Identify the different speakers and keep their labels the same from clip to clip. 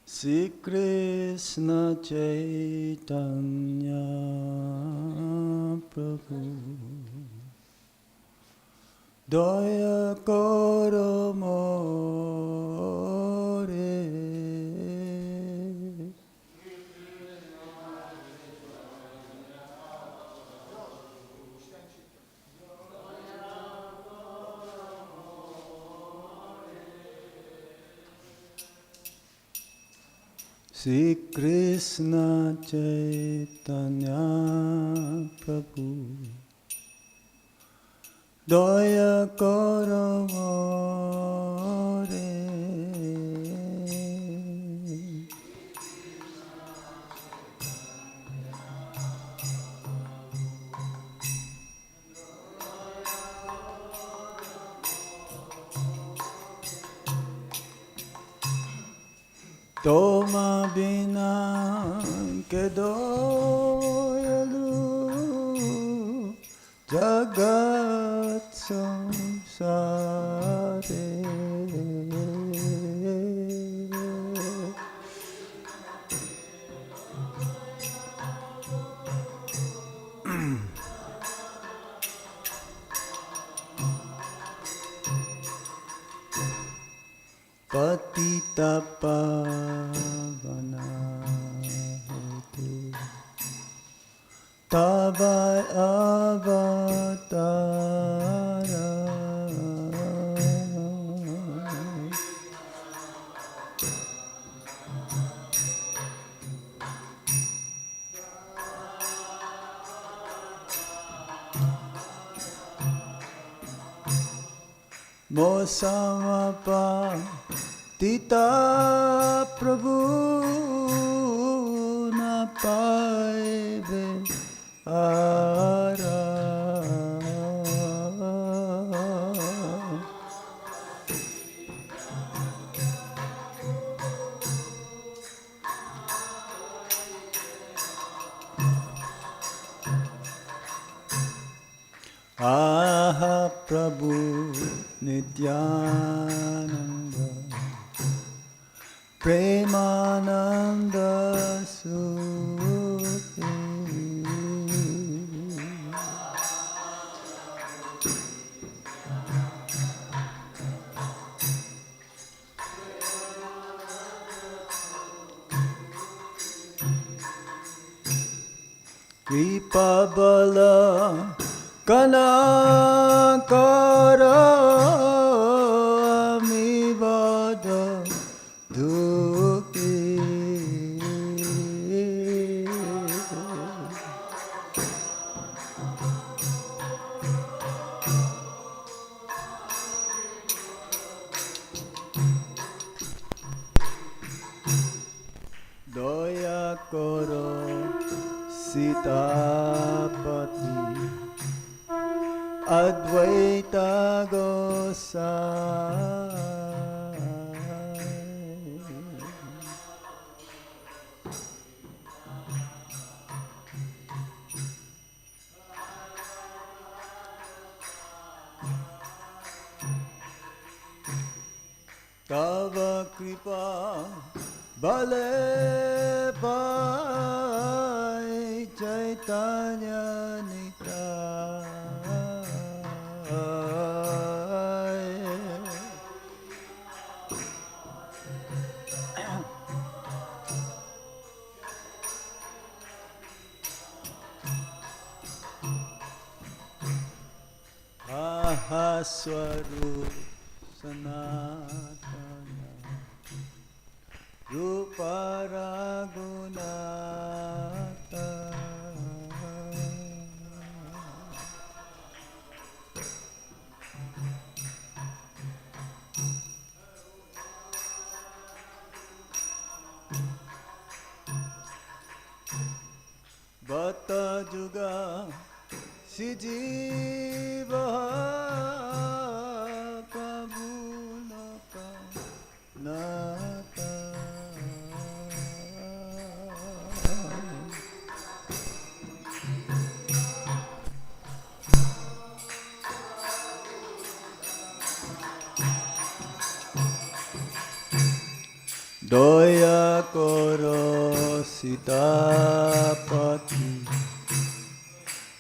Speaker 1: Shri Krishna Chaitanya Prabhu Daya Karo More Shri Krishna Chaitanya Prabhu Daya Karo More Toma bina ke doyalu jagat samsare Patita pavana hetu Tava avatara Mosamapa Tita Prabhu na paive ara Aha Prabhu Nityananda Premananda Suti Kripabala Kanakara Amivada Duki Doya Koro Sitapati Advaita Gosai Tava Kripa Bale Pai Chaitanya Ahaswaru Sanatana Ruparagunata Bhatta Juga Sijiva Prabhunaka Nata Doya koro sitapati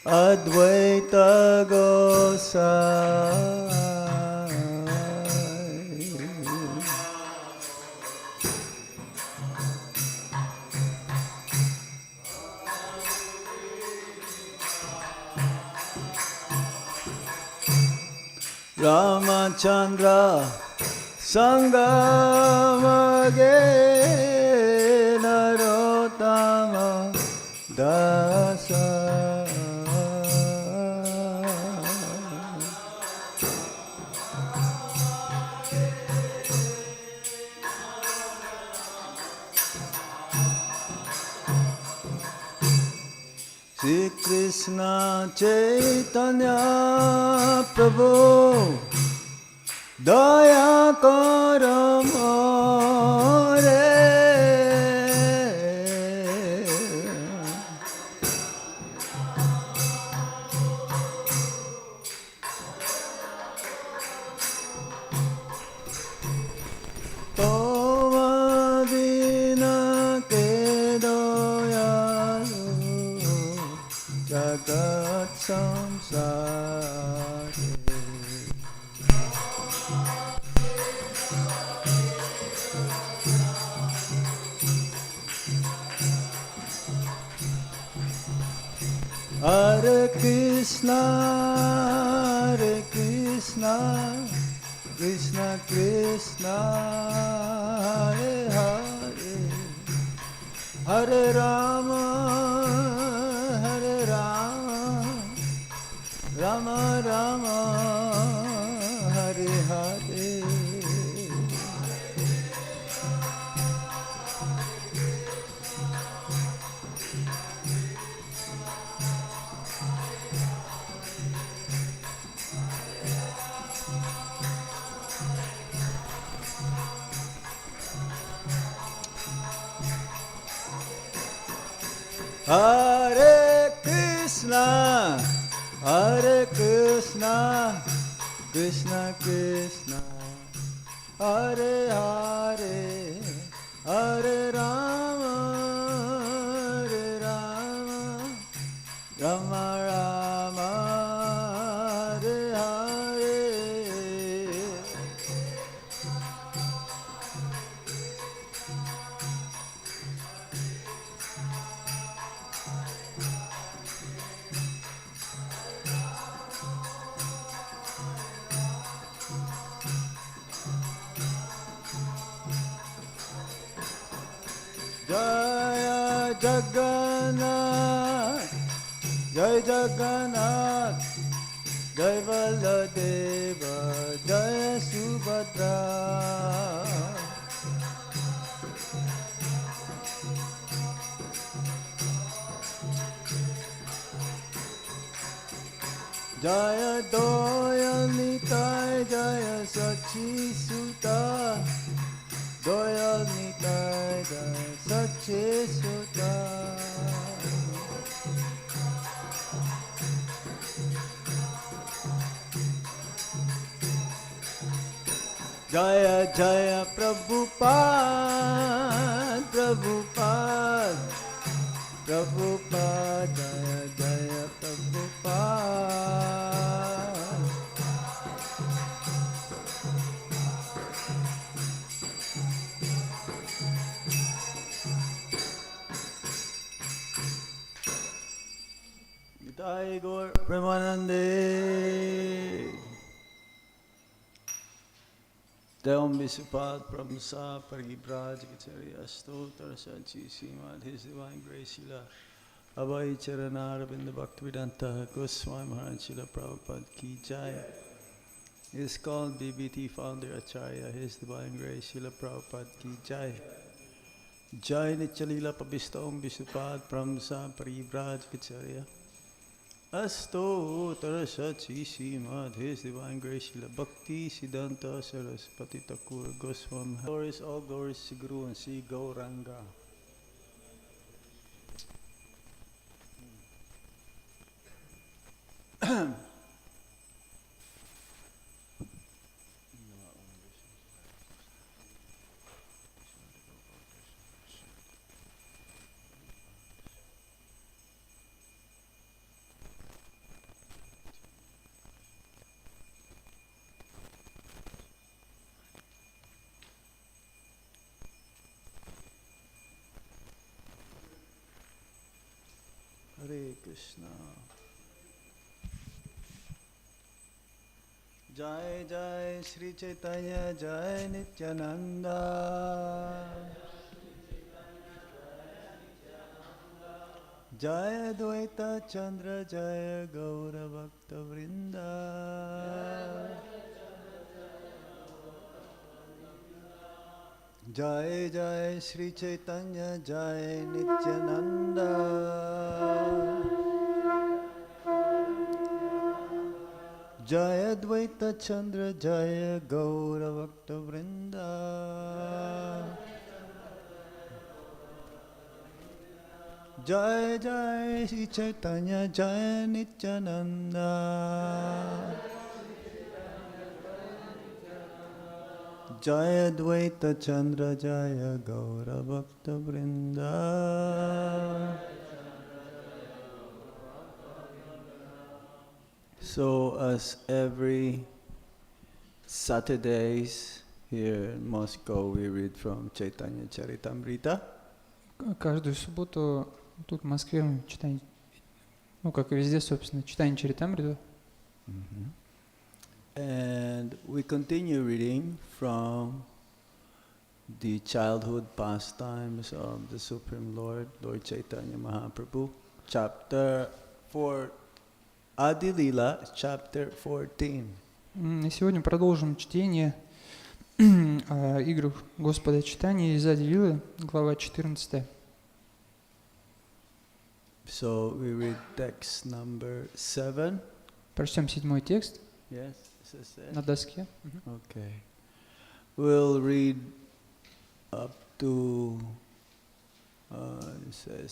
Speaker 1: Advaita Gosai. Ramachandra Sangamage Narottama Dasa. Shri Krishna Chaitanya Prabhu Daya karo more. Toma vina ke doyalu jagat samsare. Hare Krishna, Krishna Krishna, Hare Hare, Hare Rama, Rama Rama, Hare Hare. Hare Krishna, Krishna Krishna, Hare Hare, Hare Rama, Rama Rama, Hare Hare. Jaya Jagannath, Jai Jagannath, Jai Balladeva, Jai Subhadra. Jaya Doyal Nitai, Jaya Sachi Sutta, Doyal Nitai, Jaya Sachi Sutta. Jaya Jaya Prabhupada, Prabhupada, Prabhupada, Jaya Jaya Prabhupada. Nitai Gaur Premanande. Devam Visupad Pramsa Paribraj Gacharya Stotra Sanchi Simad His Divine Grace Sila Abhay Charana Arvinda Bhaktivedanta Goswami Maharaj Srila Prabhupada Ki Jai. He is called BBT Founder Acharya. His Divine Grace Srila Prabhupada Ki Jai. Jai Nichalila Pabistam Visupad Pramsa Paribraj Gacharya Astotra Sachi Simad His Divine Grace Srila Bhakti Siddhanta Saraswati Thakur Goswami. Glories, all glories to Guru and Sri Gauranga. Krishna. Jai Jai Shri Chaitanya Jai Nityananda. Jai Advaita Chandra Jai Gaura Bhakta Vrinda. Jai Jai Shri Chaitanya Jai Nityananda. Jai Advaita Chandra Jai Gaura Bhakta Vrinda. Jai Jai Shri Chaitanya Jai Nityananda. Jai Advaita Chandra Jaya Gaura Bhakta Vrinda. So as every Saturdays here in Moscow we read from Chaitanya-чаритамрита.
Speaker 2: Каждую субботу тут в Москве мы читаем, как и везде, собственно, читаем Чаритамриту.
Speaker 1: And we continue reading from the childhood pastimes of the Supreme Lord, Lord Chaitanya Mahaprabhu, chapter 4, Adi-lila, chapter 14.
Speaker 2: И сегодня продолжим чтение игр Господа Чайтаньи из Ади-лилы, глава 14.
Speaker 1: So we read text number 7.
Speaker 2: Прочтем 7 текст.
Speaker 1: Yes,
Speaker 2: на доске.
Speaker 1: Okay. We'll read up to it says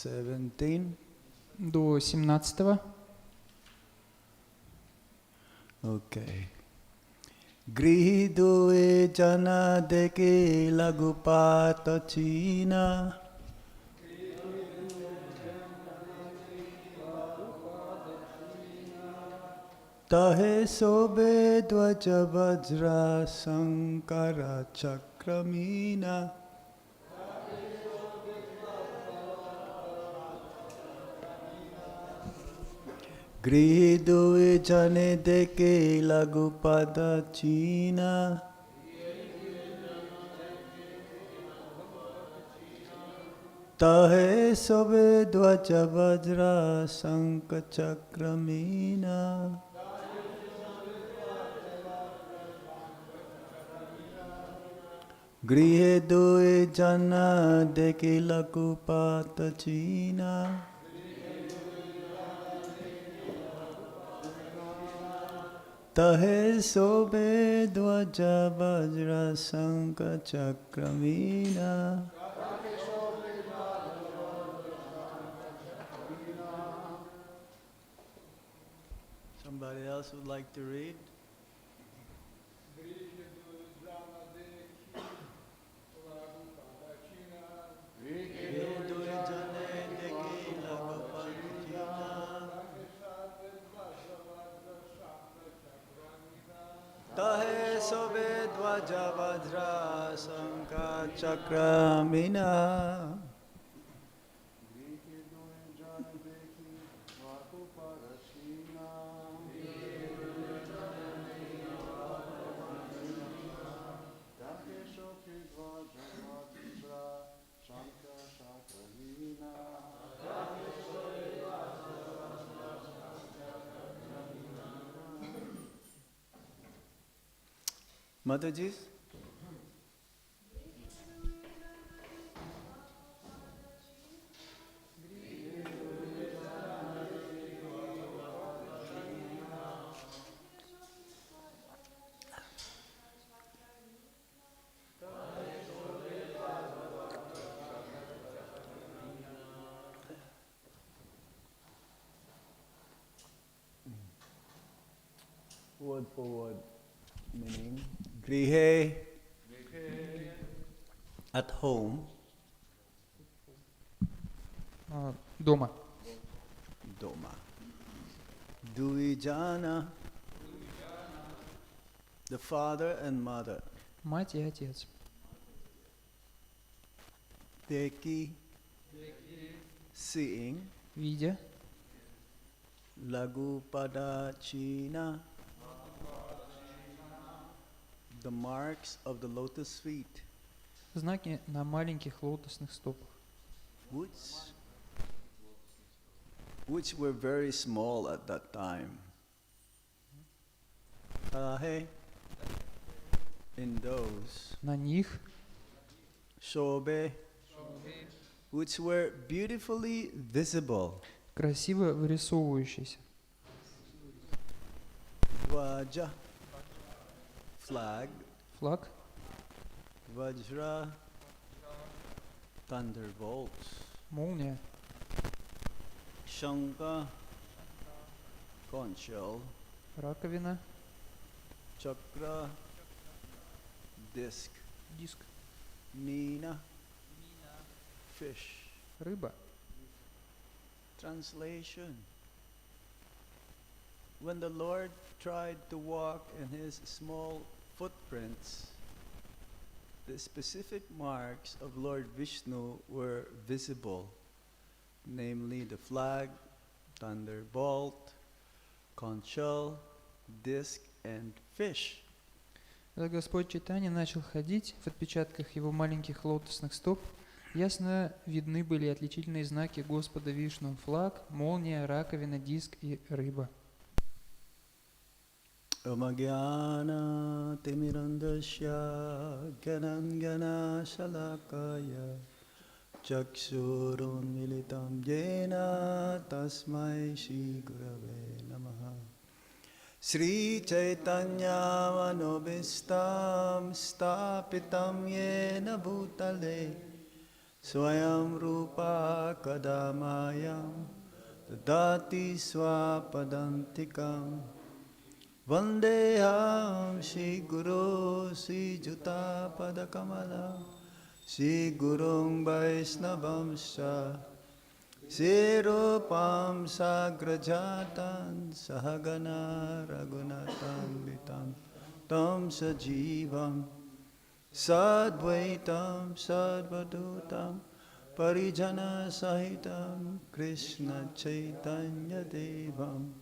Speaker 1: 17.
Speaker 2: До 17.
Speaker 1: Okay. Grihi due jana deke lagupata china. Tahe sobe dvaja vajra sankara chakramina. Grihi due jane deke lagupada china. Tahe sobe dvaja vajra sankara chakramina. Grihe due jana deke lagupata china. Tahe sobe dvaja vajra sanka chakramina. Somebody else would like to read? Tahe sobe dvaja vajra sankha chakramina. Mataji? Word for word meaning. Grihe, at home.
Speaker 2: Дома.
Speaker 1: Doma. Duijana, the father and mother.
Speaker 2: Мать и отец.
Speaker 1: Deki, seeing.
Speaker 2: Видя.
Speaker 1: Lagupada China, the marks of the lotus feet,
Speaker 2: знаки на маленьких лотосных стопах,
Speaker 1: which were very small at that time. In those,
Speaker 2: на них
Speaker 1: Shobe, which were beautifully visible.
Speaker 2: красиво вырисовывающийся.
Speaker 1: Vaja, flag.
Speaker 2: Флаг,
Speaker 1: Vajra, thunderbolts.
Speaker 2: молния,
Speaker 1: Shanka, conch shell.
Speaker 2: раковина,
Speaker 1: Chakra, disc.
Speaker 2: диск,
Speaker 1: Meena, fish.
Speaker 2: рыба.
Speaker 1: Translation. When the Lord tried to walk in his small footprints, the specific marks of Lord Vishnu were visible, namely the flag, thunderbolt, conch shell, disc, and fish.
Speaker 2: Когда Господь Чайтанья начал ходить в отпечатках его маленьких лотосных стоп, ясно видны были отличительные знаки Господа Вишну: флаг, молния, раковина, диск и рыба.
Speaker 1: Omagьяна тимирандасья гьянангьяна шалакая чакшурунмилитам йена тасмай Шри Гурave Namaha. Шри Чайтанья-манобхистам стапитам йена бхутале Swayam Rupa Kadamayam Dadati Swapadantikam Vandeham Shri Guru Sri Juta Padakamala Shri Gurung Vaisnavamsha Shri Rupam Sagrajatan Sahagana Raghunatan Vitam Tam Sajivam Sadvaitam Sadvadutam Parijana Sahitam Krishna Chaitanya Devam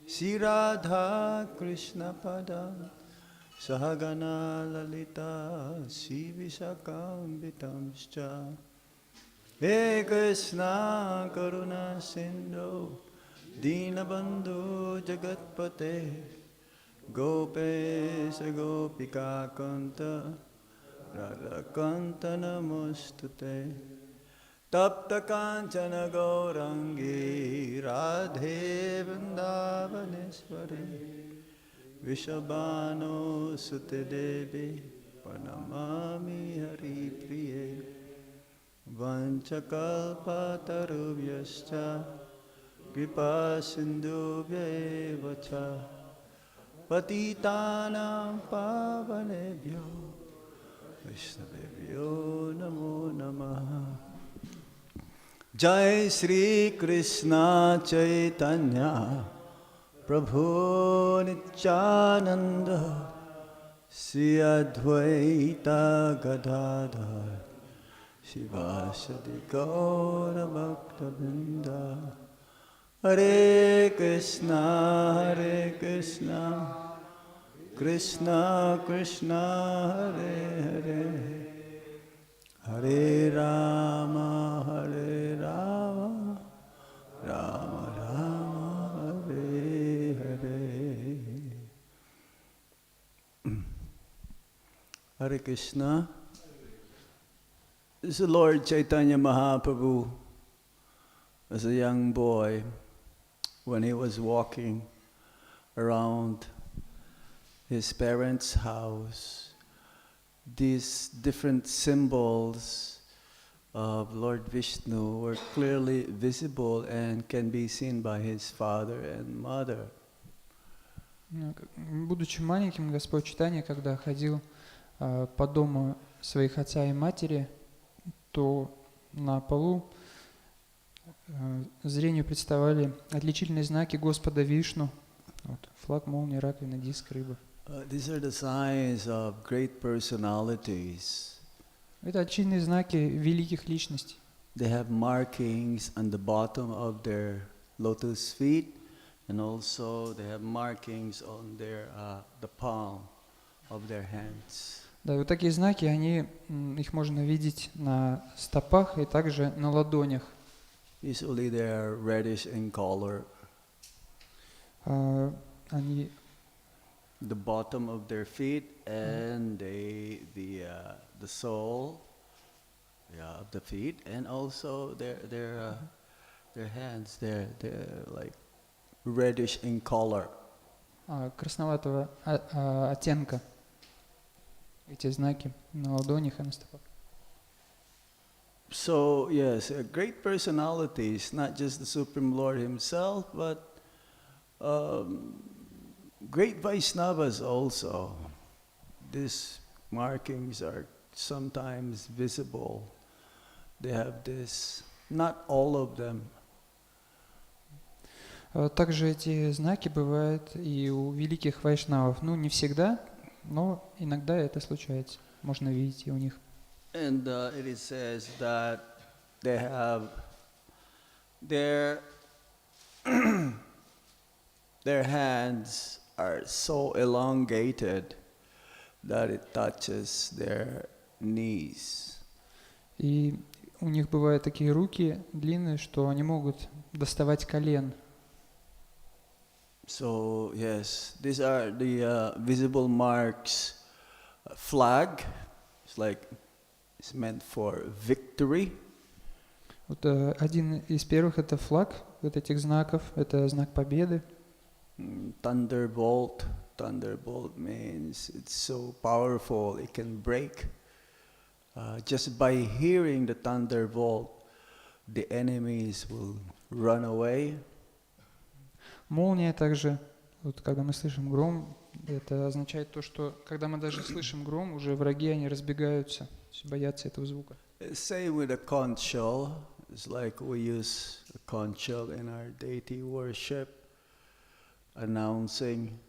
Speaker 1: Shri Radha Krishna Padam Sahagana Lalita Shri Vishakam He Krishna Karuna Sindhu Dinabandhu Jagatpate Gopesha Gopika Kanta Radha Kanta Namostute Tapta Kanchana Gaurangi Radhe Vrindavaneshwari Vishabhano Sute Devi Pranamami Hari Priye Vanchakalpatarubhyascha Kripa Sindhubhya Evacha Patitanam Pavanebhyo Vaishnavebhyo Namo Namaha. Jai Shri Krishna Chaitanya Prabhu Nityananda Shri Advaita Gadadhar Shivasadi Gaura Bhakta-vrinda. Hare Krishna Krishna Krishna Hare Hare Hare Rama Rama Rama Hare Hare. Hare Krishna. This is the Lord Chaitanya Mahaprabhu as a young boy when he was walking around his parents' house. These different symbols of Lord Vishnu were clearly visible and can be seen by his father and mother.
Speaker 2: Будучи маленьким, Господь Чайтанья, когда ходил по дому своих отца и матери, то на полу зрению представали отличительные знаки Господа Вишну. Вот, флаг, молния, раковина, диск, рыба.
Speaker 1: These are the signs of great personalities.
Speaker 2: Это отличительные знаки великих личностей.
Speaker 1: They have markings on the bottom of their lotus feet And also they have markings on their the palm of their hands.
Speaker 2: Да, и вот такие знаки, их можно видеть на стопах и также на ладонях.
Speaker 1: Usually they are reddish in color.
Speaker 2: Они
Speaker 1: The bottom of their feet and the sole, of the feet, and also their hands. They're like reddish in color.
Speaker 2: красноватого оттенка. Эти знаки на ладонях и на стопах.
Speaker 1: So yes, great personalities, not just the Supreme Lord Himself, but great Vaishnavas also. These markings are sometimes visible. They have this, not all of them.
Speaker 2: Также эти знаки бывают и у великих вайшнавов. Ну, не всегда, но иногда это случается. Можно видеть и у них.
Speaker 1: And it says that they have their their hands are so elongated that it touches their knees.
Speaker 2: И у них бывают такие руки длинные, что они могут доставать колен.
Speaker 1: So yes, these are the visible marks. Flag, it's meant for victory.
Speaker 2: Вот один из первых это флаг вот этих знаков, это знак победы.
Speaker 1: Thunderbolt. Thunderbolt means it's so powerful it can break. Just by hearing the thunderbolt, the enemies will run away.
Speaker 2: Молния также, вот когда мы слышим гром, это означает то, что когда мы даже слышим гром, уже враги, они разбегаются, боятся этого звука.
Speaker 1: Same with a conch shell. It's like we use a conch shell in our deity worship, announcing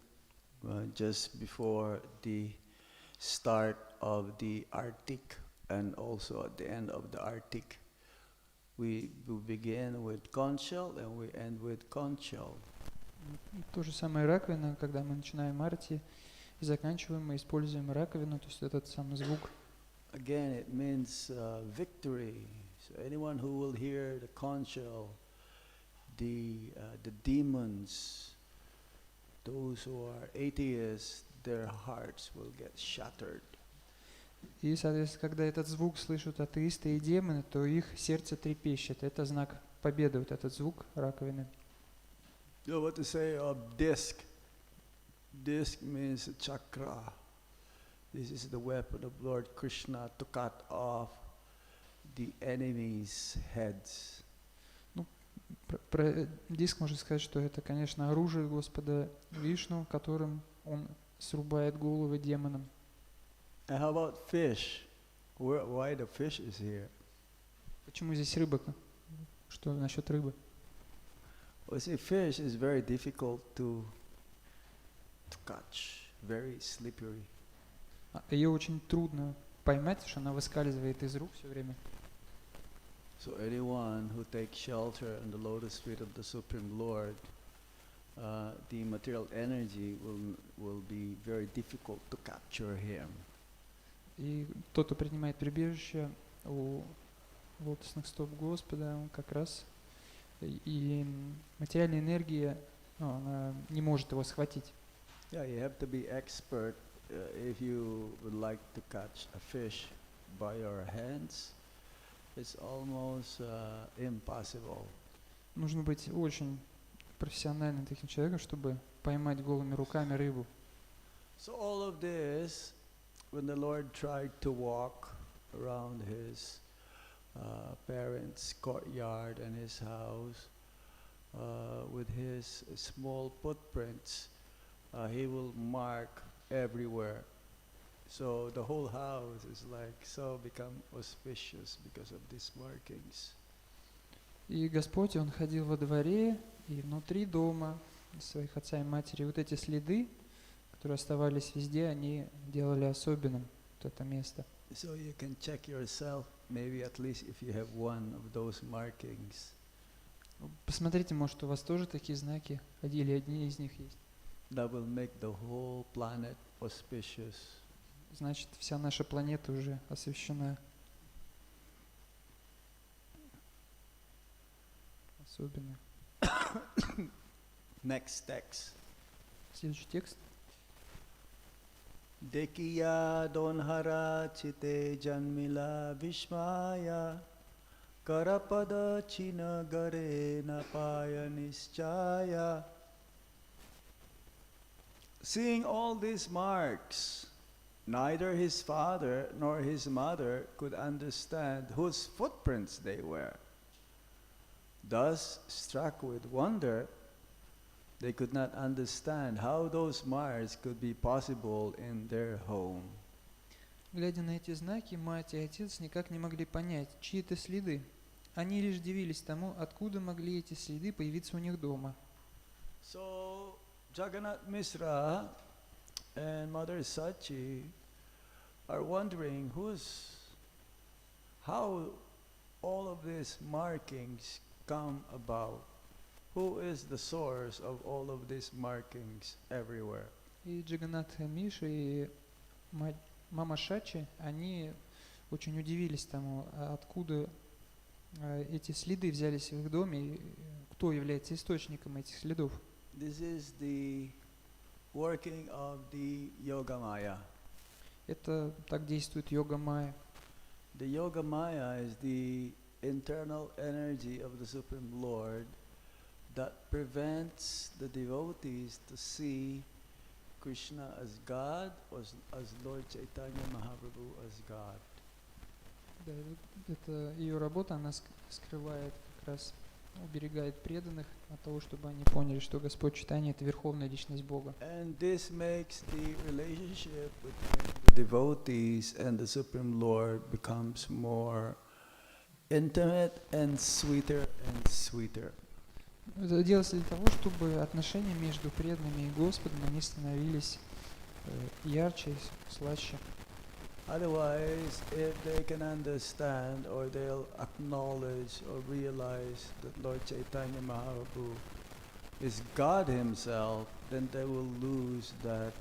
Speaker 1: just before the start of the Arctic and also at the end of the Arctic. We begin with conch shell and we end with conch shell.
Speaker 2: То же самое раковина, когда мы начинаем арти и заканчиваем, мы используем раковину, то есть этот самый звук.
Speaker 1: Again, it means victory. So anyone who will hear the conch shell, the demons, those who are atheists, their hearts will get shattered.
Speaker 2: И, соответственно, когда этот звук слышат атеисты и демоны, то их сердце трепещет. Это знак победы, вот этот звук раковины.
Speaker 1: You know what to say of disc? Disc means a chakra. This is the weapon of Lord Krishna to cut off the enemies' heads.
Speaker 2: Ну, про диск можно сказать, что это, конечно, оружие Господа Вишну, которым он срубает головы демонам.
Speaker 1: And how about fish? Why the fish is here?
Speaker 2: Почему здесь рыба? Что насчет рыбы?
Speaker 1: Well, see, fish is very difficult to catch, very slippery.
Speaker 2: Ее очень трудно поймать, потому что она выскальзывает из рук все время.
Speaker 1: So anyone who takes shelter in the lotus feet of the Supreme Lord, the material energy will be very difficult to capture him.
Speaker 2: И тот, кто принимает прибежище у лотосных стоп Господа, он как раз и материальная энергия, она не может его схватить.
Speaker 1: Yeah, you have to be expert if you would like to catch a fish by your hands. It's almost impossible.
Speaker 2: Нужно быть очень профессиональным таким человеком, чтобы поймать голыми руками рыбу.
Speaker 1: So all of this, when the Lord tried to walk around his parents' courtyard and his house with his small footprints, he will mark everywhere. So the whole house is like so become auspicious because of these markings.
Speaker 2: И Господь, Он ходил во дворе и внутри дома своих отца и матери. Вот эти следы, которые оставались везде, они делали особенным вот это место.
Speaker 1: So you can check yourself, maybe at least if you have one of those markings.
Speaker 2: Посмотрите, может, у вас тоже такие знаки, или одни из них есть.
Speaker 1: That will make the whole planet auspicious.
Speaker 2: Значит, вся наша планета уже освещена. Особенно.
Speaker 1: Next text.
Speaker 2: Следующий текст.
Speaker 1: Dekiya donhara chite janmila vishmaya karapada china gare napaya nischaya. Seeing all these marks, neither his father nor his mother could understand whose footprints they were. Thus, struck with wonder, they could not understand how those marks could be possible in their home.
Speaker 2: Глядя на эти знаки, мать и отец никак не могли понять, чьи это следы. Они лишь дивились тому, откуда могли эти следы появиться у них дома.
Speaker 1: So, Jagannath Mishra and Mother Sachi are wondering how all of these markings come about. Who is the source of all of these markings everywhere?
Speaker 2: И Джаганнат Миша и мама Шачи, они очень удивились тому, откуда эти следы взялись в их доме, и кто является источником этих следов.
Speaker 1: This is the working of the Yoga Maya.
Speaker 2: Это так действует йога майя.
Speaker 1: The Yoga Maya is the internal energy of the Supreme Lord that prevents the devotees to see Krishna as God or as Lord Chaitanya Mahaprabhu as God.
Speaker 2: Да, это ее работа, она скрывает как раз, уберегает преданных от того, чтобы они поняли, что Господь Чайтанья — это верховная личность Бога.
Speaker 1: And this makes the relationship between the devotees and the Supreme Lord becomes more intimate and sweeter and sweeter.
Speaker 2: Это делается для того, чтобы отношения между преданными и Господом, они становились ярче, слаще.
Speaker 1: Otherwise, if they can understand or they'll acknowledge or realize that Lord Chaitanya Mahaprabhu is God Himself, then they will lose that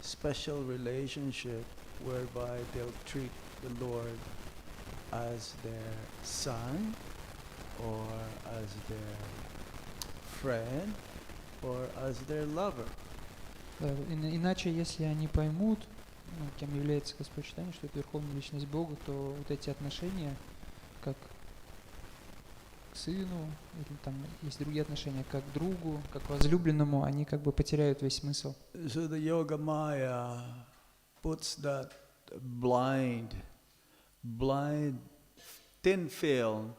Speaker 1: special relationship whereby they'll treat the Lord as their son or as their friend or as their lover.
Speaker 2: Да, иначе, если они поймут, кем является Господь Чайтанья, что это верховная личность Бога, то вот эти отношения, как к сыну, или там есть другие отношения, как к другу, как к возлюбленному, они как бы потеряют весь смысл.
Speaker 1: So the Yoga Maya puts that blind, thin film,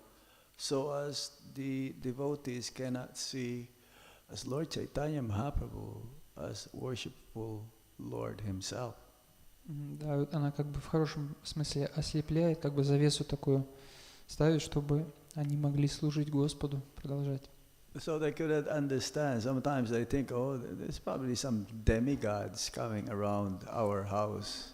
Speaker 1: so as the devotees cannot see as Lord Chaitanya Mahaprabhu as worshipful Lord Himself.
Speaker 2: Да, она как бы в хорошем смысле ослепляет, как бы завесу такую ставит, чтобы они могли служить Господу, продолжать.
Speaker 1: So they couldn't understand. Sometimes they think, oh, there's probably some demigods coming around our house.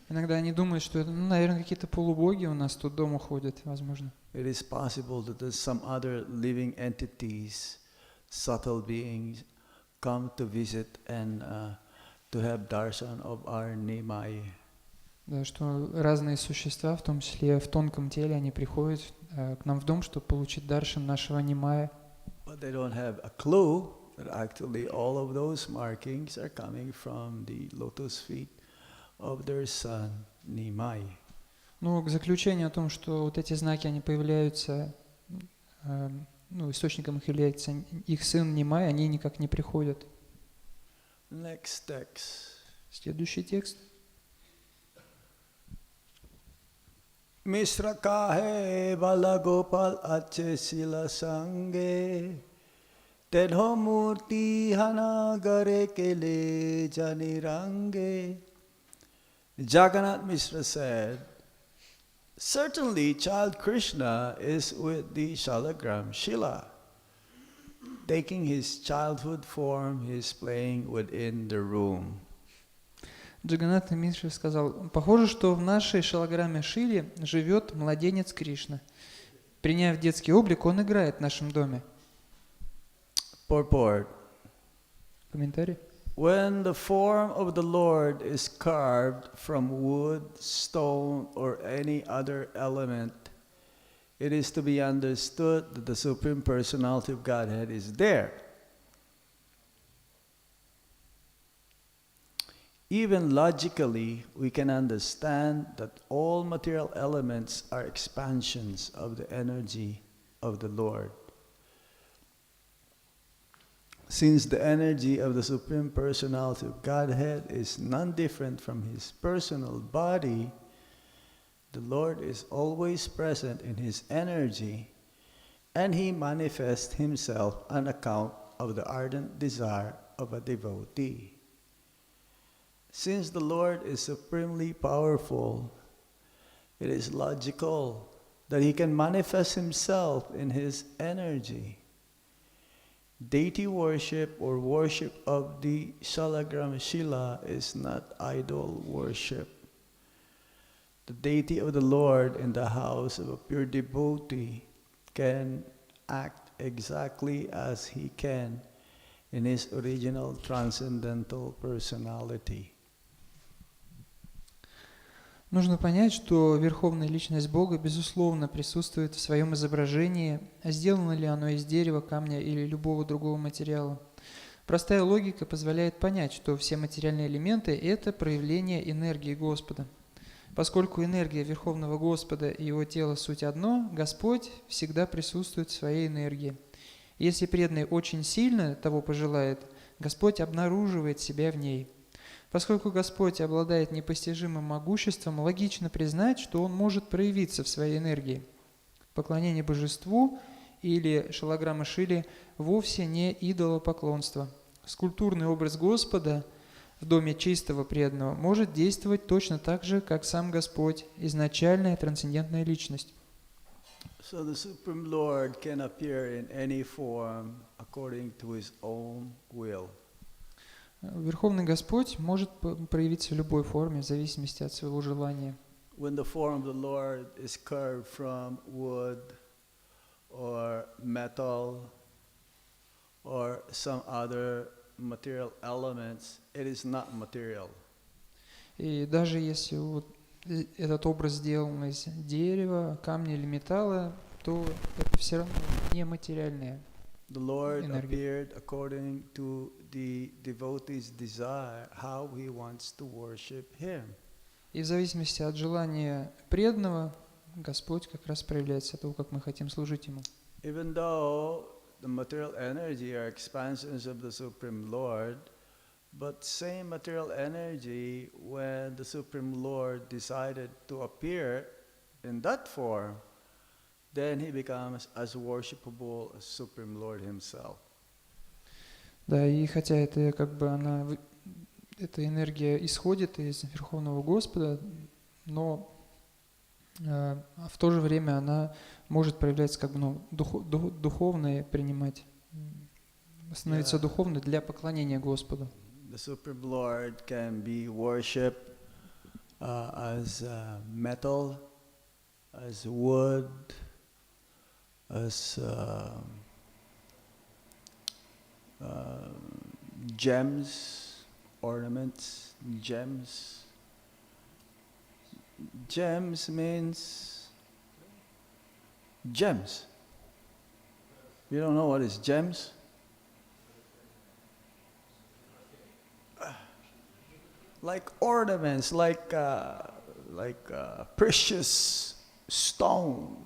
Speaker 2: Иногда они думают, что это, наверное, какие-то полубоги у нас тут дома ходят, возможно.
Speaker 1: It is possible that there's some other living entities, subtle beings, come to visit and to have darshan of our Nimai.
Speaker 2: Да, что разные существа, в том числе в тонком теле, они приходят к нам в дом, чтобы получить даршан нашего Нимая.
Speaker 1: But they don't have a clue that actually all of those markings are coming from the lotus feet of their son Nimai.
Speaker 2: Ну, к заключению о том, что вот эти знаки, они появляются, источником их является их сын Нимай, они никак не приходят.
Speaker 1: Next text.
Speaker 2: Следующий текст.
Speaker 1: Mishra kahe bala gopal ache sila sange tenho murti hana gare kele jani range. Jagannath Mishra said, certainly child Krishna is with the Shalagram Shila. Taking his childhood form, he is playing within the room.
Speaker 2: Джаганнат Мишра сказал, похоже, что в нашей шалаграме Шиле живет младенец Кришна. Приняв детский облик, он играет в нашем доме.
Speaker 1: Purport.
Speaker 2: Комментарий.
Speaker 1: When the form of the Lord is carved from wood, stone, or any other element, it is to be understood that the Supreme Personality of Godhead is there. Even logically, we can understand that all material elements are expansions of the energy of the Lord. Since the energy of the Supreme Personality of Godhead is none different from His personal body, the Lord is always present in His energy, and He manifests Himself on account of the ardent desire of a devotee. Since the Lord is supremely powerful, it is logical that He can manifest Himself in His energy. Deity worship or worship of the Shalagram Shila is not idol worship. The deity of the Lord in the house of a pure devotee can act exactly as He can in His original transcendental personality.
Speaker 2: Нужно понять, что Верховная Личность Бога, безусловно, присутствует в своем изображении, а сделано ли оно из дерева, камня или любого другого материала. Простая логика позволяет понять, что все материальные элементы – это проявление энергии Господа. Поскольку энергия Верховного Господа и Его тело суть одно, Господь всегда присутствует в своей энергии. Если преданный очень сильно того пожелает, Господь обнаруживает себя в ней. Поскольку Господь обладает непостижимым могуществом, логично признать, что Он может проявиться в своей энергии. Поклонение Божеству или шалаграма Шили вовсе не идолопоклонство. Скульптурный образ Господа в доме чистого преданного может действовать точно так же, как сам Господь, изначальная трансцендентная личность.
Speaker 1: So the Supreme Lord can appear in any form according to His own will.
Speaker 2: Верховный Господь может проявиться в любой форме, в зависимости от своего желания.
Speaker 1: When the form of the Lord is carved from wood or metal or some other material elements, it is not material.
Speaker 2: И даже если вот этот образ сделан из дерева, камня или металла, то это все равно не материальное.
Speaker 1: The Lord appeared according to the devotee's desire, how he wants to worship Him.
Speaker 2: И в зависимости от желания преданного, Господь как раз проявляется от того, как мы хотим служить Ему.
Speaker 1: Even though the material energy are expansions of the Supreme Lord, but same material energy, when the Supreme Lord decided to appear in that form, then He becomes as worshipable as Supreme Lord Himself.
Speaker 2: Да, и хотя это как бы эта энергия исходит из Верховного Господа, но в то же время она может проявляться как бы духовной, принимать, становиться духовной для поклонения Господу.
Speaker 1: The Supreme Lord can be worshipped as metal, as wood, as gems, ornaments, gems. Gems means gems. You don't know what is gems? Like ornaments, like precious stones.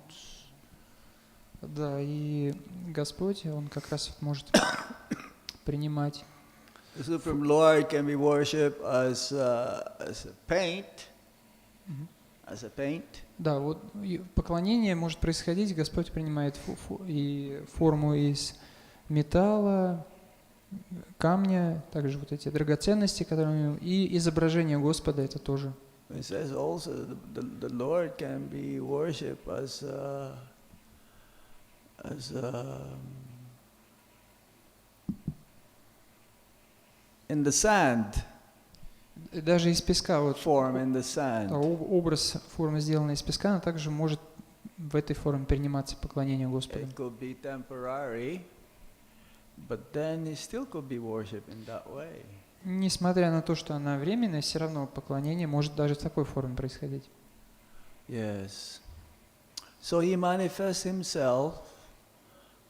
Speaker 2: Да, и Господь, Он как раз может принимать.
Speaker 1: The Supreme Lord can be worshipped as a paint, as a paint.
Speaker 2: Да, вот поклонение может происходить, Господь принимает форму из металла, камня, также вот эти драгоценности, которые и изображение Господа, это тоже.
Speaker 1: It says also the Lord can be worshipped as in the sand.
Speaker 2: Даже из песка, вот
Speaker 1: Form in the sand.
Speaker 2: Образ формы, сделанной из песка, она также может в этой форме приниматься поклонение Господу.
Speaker 1: It could be temporary, but then he still could be worshipped in that way.
Speaker 2: Несмотря на то, что она временная, все равно поклонение может даже в такой форме происходить.
Speaker 1: Yes. So he manifests himself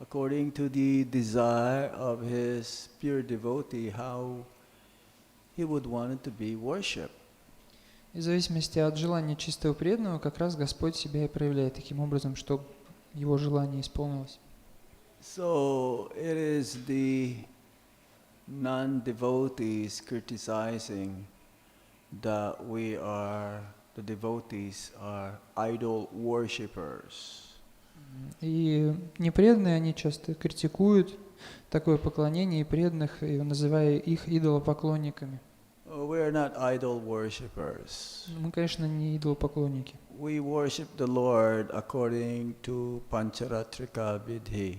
Speaker 1: according to the desire of his pure devotee, how he would want it to be worshipped.
Speaker 2: И в зависимости от желания чистого преданного, как раз Господь себя и проявляет таким образом, чтобы его желание исполнилось.
Speaker 1: So it is the non-devotees criticizing that the devotees are idol worshippers.
Speaker 2: И непреданные, они часто критикуют такое поклонение и преданных, и называя их идолопоклонниками.
Speaker 1: We are not idol worshippers.
Speaker 2: Мы, конечно, не идолопоклонники.
Speaker 1: We worship the Lord according to Pancharatrika Vidhi,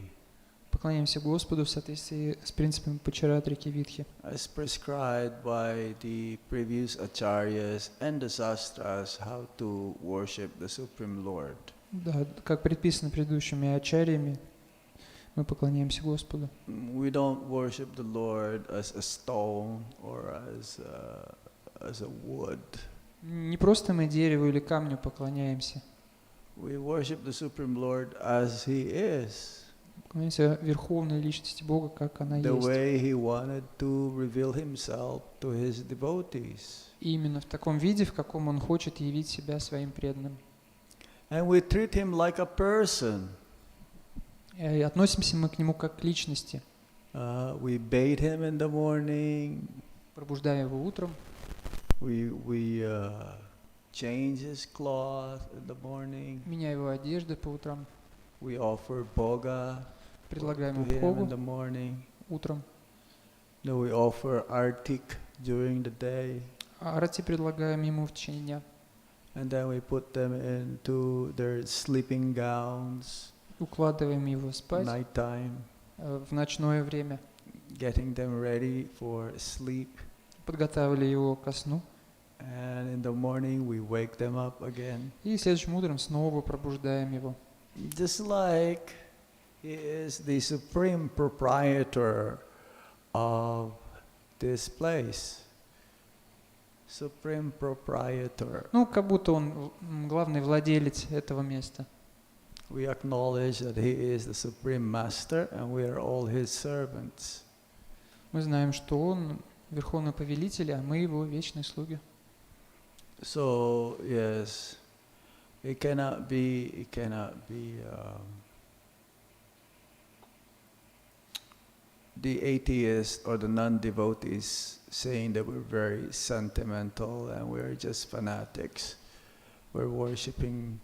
Speaker 2: Поклоняемся Господу в соответствии с принципами Пачаратрики Видхи,
Speaker 1: as prescribed by the previous acharyas and the sastras, how to worship the Supreme Lord.
Speaker 2: да, как предписано предыдущими ачарьями, мы поклоняемся Господу.
Speaker 1: We don't worship the Lord as a stone or as a wood.
Speaker 2: Не просто мы дереву или камню поклоняемся,
Speaker 1: We worship the Supreme Lord as He is,
Speaker 2: поклоняемся Верховной Личности Бога, как она
Speaker 1: the
Speaker 2: есть.
Speaker 1: way He wanted to reveal Himself to His devotees.
Speaker 2: И именно в таком виде, в каком Он хочет явить себя своим преданным.
Speaker 1: And we treat Him like a person.
Speaker 2: И относимся мы к Нему как к личности.
Speaker 1: We bathe Him in the morning.
Speaker 2: Пробуждаем Его утром,
Speaker 1: We change His cloth in the morning.
Speaker 2: меняем Его одежды по утрам,
Speaker 1: We offer bhoga
Speaker 2: предлагаем
Speaker 1: to
Speaker 2: Ему
Speaker 1: Him in
Speaker 2: бхогу
Speaker 1: the morning.
Speaker 2: утром,
Speaker 1: Then we offer artik during the day.
Speaker 2: а арати предлагаем Ему в течение дня.
Speaker 1: And then we put them into their sleeping gowns,
Speaker 2: Укладываем Его спать
Speaker 1: nighttime,
Speaker 2: в ночное время,
Speaker 1: getting them ready for sleep.
Speaker 2: подготавливали Его ко сну,
Speaker 1: And in the morning we wake them up again.
Speaker 2: и следующим утром снова пробуждаем Его.
Speaker 1: Just like He is the supreme proprietor of this place. Supreme proprietor.
Speaker 2: Ну, как будто Он главный владелец этого места.
Speaker 1: We acknowledge that He is the supreme master and we are all His servants.
Speaker 2: Мы знаем, что Он Верховный Повелитель, а мы Его вечные слуги.
Speaker 1: So yes, it cannot be the atheists or the non-devotees saying that we're very sentimental and we're just fanatics. We're worshipping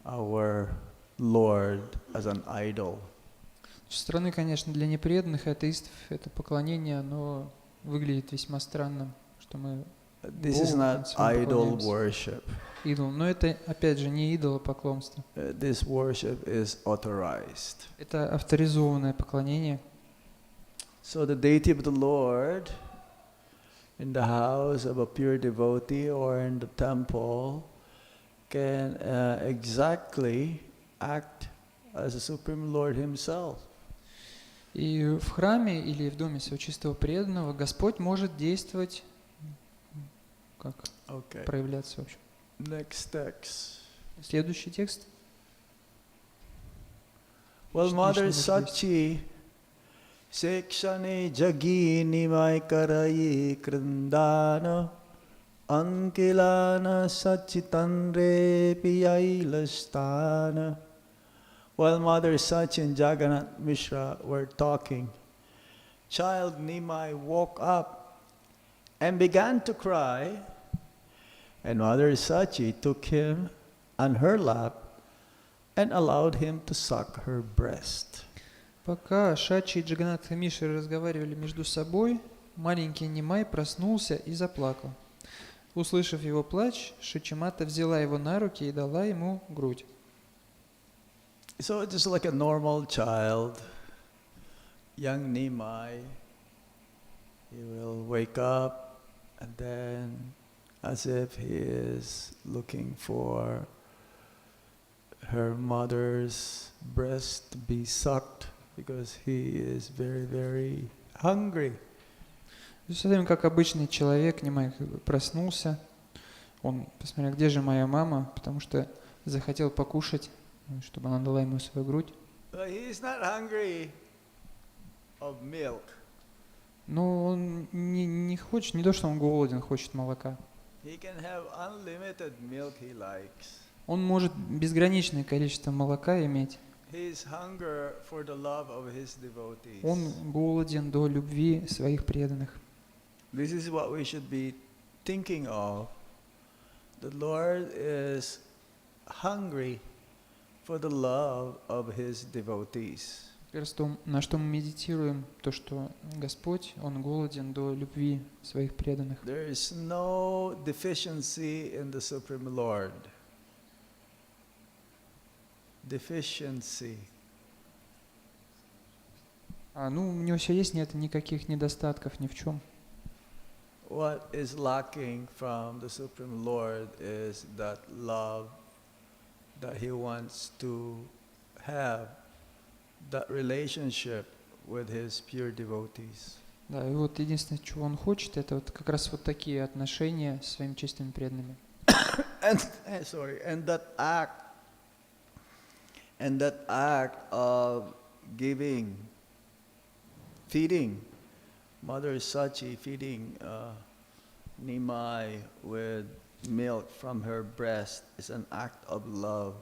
Speaker 1: our Lord as an idol.
Speaker 2: Со стороны, конечно, для непреданных атеистов это поклонение, оно выглядит весьма странным, что мы
Speaker 1: This is not idol worship.
Speaker 2: идол. Но это, опять же, не идолопоклонство.
Speaker 1: This worship is authorized.
Speaker 2: Это авторизованное поклонение.
Speaker 1: So the deity of the Lord in the house of a pure devotee or in the temple can exactly act as the Supreme Lord Himself.
Speaker 2: И в храме или в доме своего чистого преданного Господь может действовать, как проявляться, в общем.
Speaker 1: Next text.
Speaker 2: Следующий текст.
Speaker 1: Well, Mother Sachi Sekshane Jagi Nimai Karayi Krindana Ankilana Sachitanre Piyailastana. While Mother Sachi and Jagannath Mishra were talking, child Nimai woke up and began to cry, and Mother Sachi took him on her lap and allowed him to suck her breast.
Speaker 2: Пока Шачи и Джаганнатха Мишра разговаривали между собой, маленький Нимай проснулся и заплакал. Услышав его плач, Шачимата взяла его на руки и дала ему грудь.
Speaker 1: So just like a normal child, young Nimai, he will wake up and then as if he is looking for her mother's breast to be sucked, because he is very, very hungry.
Speaker 2: Совсем как обычный человек, Нимай проснулся, он посмотрел, где же моя мама, потому что захотел покушать, чтобы она дала ему свою грудь.
Speaker 1: But he is not hungry of milk.
Speaker 2: Но он не хочет, не то, что он голоден, хочет молока.
Speaker 1: He can have unlimited milk he likes.
Speaker 2: Он может безграничное количество молока иметь.
Speaker 1: His hunger for the love of his devotees.
Speaker 2: Он голоден до любви своих преданных.
Speaker 1: This is what we should be thinking of. The Lord is hungry for the love of his devotees.
Speaker 2: Как раз то, на что мы медитируем, то, что Господь, Он голоден до любви своих преданных.
Speaker 1: There is no deficiency in the Supreme Lord. Deficiency.
Speaker 2: У него все есть, нет никаких недостатков ни в чем.
Speaker 1: What is lacking from the Supreme Lord is that love that he wants to have, that relationship with his pure devotees.
Speaker 2: Да, и вот единственное, чего он хочет, это вот как раз вот такие отношения с своими чистыми преданными.
Speaker 1: And that act of giving, feeding, Mother Sachi feeding Nimai with milk from her breast is an act of love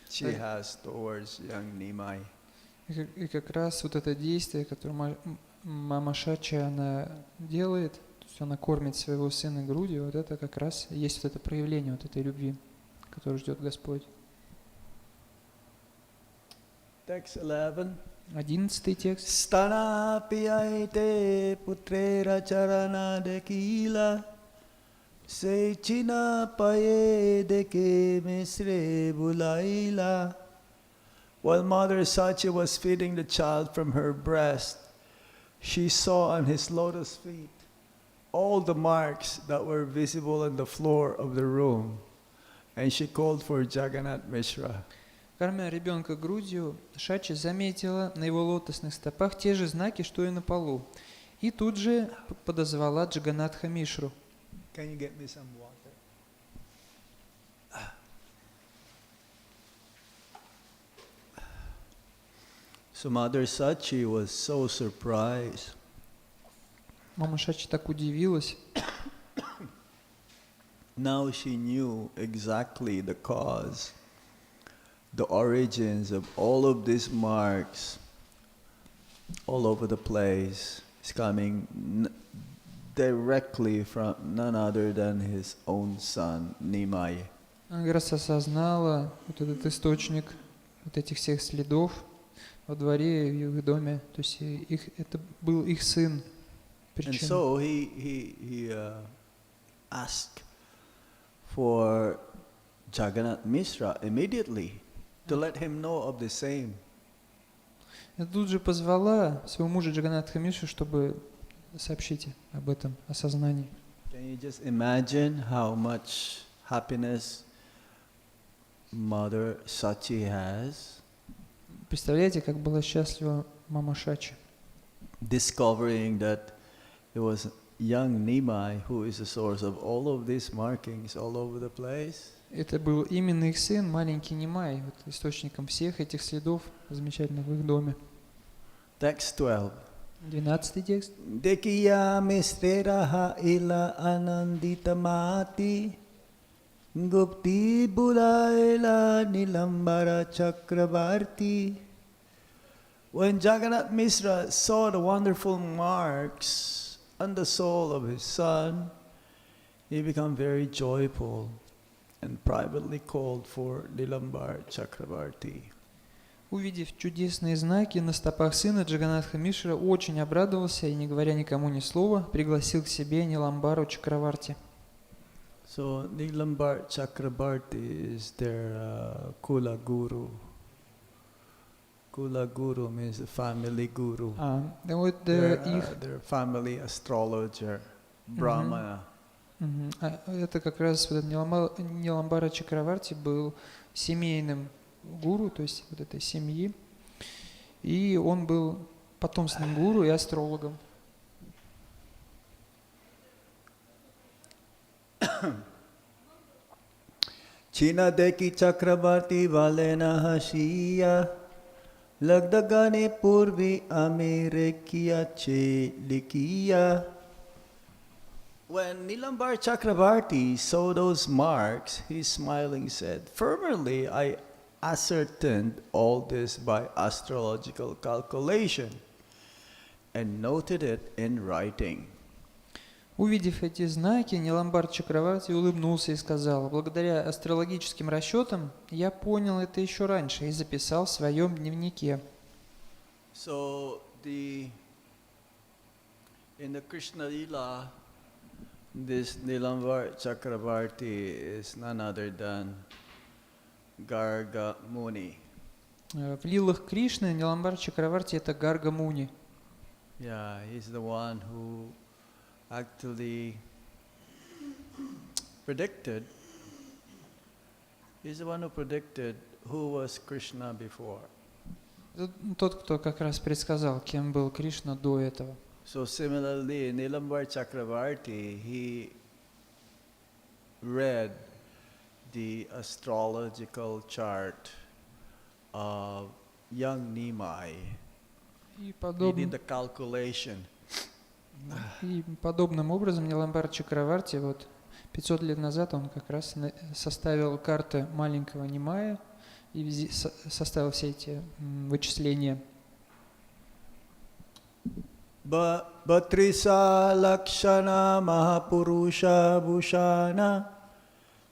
Speaker 1: she has towards young Nimai.
Speaker 2: И как раз вот это действие, которое мама Шачи, она делает, то есть она кормит своего сына грудью, вот это как раз есть вот это проявление вот этой любви, которую ждет Господь.
Speaker 1: Text 11.
Speaker 2: 11 текст.
Speaker 1: Stana piyaite putrera charana dekila sechina paye deke misre bulaila. While Mother Sachi was feeding the child from her breast, she saw on his lotus feet all the marks that were visible on the floor of the room, and she called for Jagannath Mishra.
Speaker 2: Кормя ребенка грудью, Шачи заметила на его лотосных стопах те же знаки, что и на полу, и тут же подозвала Джаганатха Мишру.
Speaker 1: Can you get me some water? So Mother Sachi was so surprised.
Speaker 2: Мама Шачи так удивилась.
Speaker 1: Now she knew exactly the cause, the origins of all of these marks all over the place is coming directly from none other than his own son, Nimai.
Speaker 2: Она как раз осознала вот этот источник вот этих всех следов во дворе, в их доме. То есть это был их сын.
Speaker 1: And so he asked for Jagannath Mishra immediately to let him know of the same.
Speaker 2: Я тут же позвала своего мужа Джаганатха Мишру, чтобы сообщить об этом осознании.
Speaker 1: Can you just imagine how much happiness Mother Sachi has?
Speaker 2: Представляете, как была счастлива мама Шачи,
Speaker 1: discovering that it was young Nimai who is the source of all of these markings all over the place.
Speaker 2: Это был именно их сын, маленький Нимай, вот источником всех этих следов замечательных в их доме.
Speaker 1: Text 12.
Speaker 2: 12 текст.
Speaker 1: Dekiya misteraha ila ananditamati gupti bulaila nilambara chakravarti. When Jagannath Mishra saw the wonderful marks on the soul of his son, he became very joyful and privately called for Nilambar Chakravarti.
Speaker 2: Увидев чудесные знаки на стопах сына, Джаганатха Мишра очень обрадовался и, не говоря никому ни слова, пригласил к себе Ниламбару Чакраварти.
Speaker 1: So Nilambar Chakravarti is their Kula Guru. Kula Guru means the family guru.
Speaker 2: Вот
Speaker 1: Their family astrologer, Brahmana.
Speaker 2: Это как раз вот Ниламбара Чакраварти был семейным гуру, то есть вот этой семьи. И он был потомственным гуру и астрологом.
Speaker 1: China deki chakrabarti valena hashiya lagdagane purvi amerikiya che likiya. When Nilambar Chakrabarti saw those marks, he smiling said, "Formerly I ascertained all this by astrological calculation and noted it in writing."
Speaker 2: Увидев эти знаки, Ниламбар Чакраварти улыбнулся и сказал: «Благодаря астрологическим расчетам я понял это еще раньше и записал в своем дневнике».
Speaker 1: So in the Krishna Lila, this Nilambar Chakrabarti is none other than Garga Muni.
Speaker 2: В лилах Кришны Ниламбар Чакраварти — это Гарга Муни.
Speaker 1: Yeah, he's the one who actually predicted who was Krishna before.
Speaker 2: Это тот, кто как раз предсказал, кем был Кришна до этого.
Speaker 1: So similarly, Nilambar Chakravarti, he read the astrological chart of young Nimai.
Speaker 2: И
Speaker 1: He did the calculation.
Speaker 2: подобным образом Ниламбар Чакраварти 500 лет назад он как раз составил карты маленького Нимая и составил все эти вычисления.
Speaker 1: Batrisa lakshana mahapurusha bhushana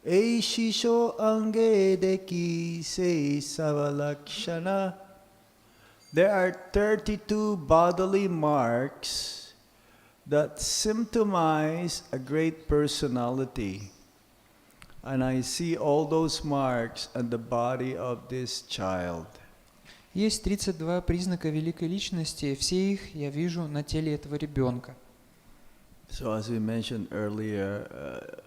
Speaker 1: eishisho ange deki se savalakshana. There are 32 bodily marks that symptomize a great personality. And I see all those marks on the body of this child.
Speaker 2: Есть 32 признака великой личности, все их я вижу на теле этого ребенка.
Speaker 1: So as we mentioned earlier,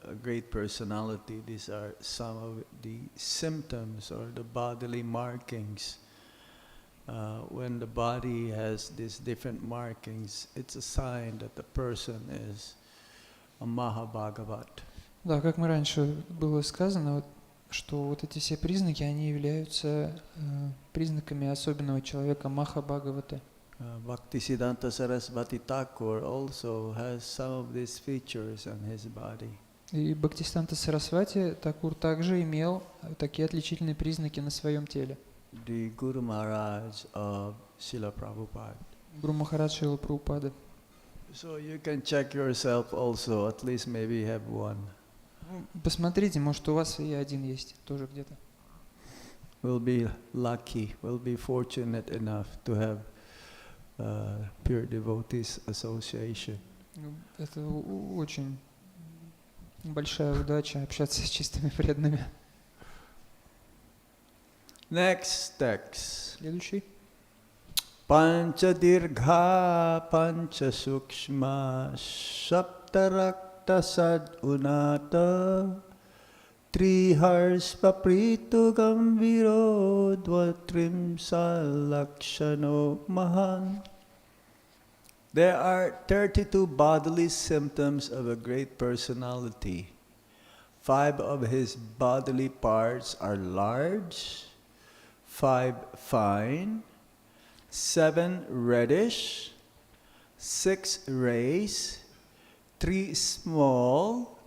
Speaker 1: a great personality, these are some of the symptoms or the bodily markings. When the body has these different markings, it's a sign that the person is a Mahabhagavat.
Speaker 2: Да, как мы раньше было сказано, что эти все признаки, они являются признаками особенного человека Махабхагавата.
Speaker 1: Bhaktisiddhanta Sarasvati Thakur also has some of these features on his body.
Speaker 2: И Бхактисиданта Сарасвати Такур также имел такие отличительные признаки на своем теле.
Speaker 1: The Guru Maharaj of Srila Prabhupada.
Speaker 2: Гуру Махарадж Шрила Прабхупада.
Speaker 1: So you can check yourself also, at least maybe you have one.
Speaker 2: Посмотрите, может у вас и один есть тоже где-то.
Speaker 1: We'll be lucky, we'll be fortunate enough to have Pure Devotees Association.
Speaker 2: Это очень большая удача общаться с чистыми преданными.
Speaker 1: Next text.
Speaker 2: Следующий.
Speaker 1: Pancha dirgha pancha sukshma saptarakta sad unata trihars papritu gambiro dvatrim salakshano mahan. There are 32 bodily symptoms of a great personality. 5 of his bodily parts are large, 5 fine, 7 reddish, 6 raised, 3 small,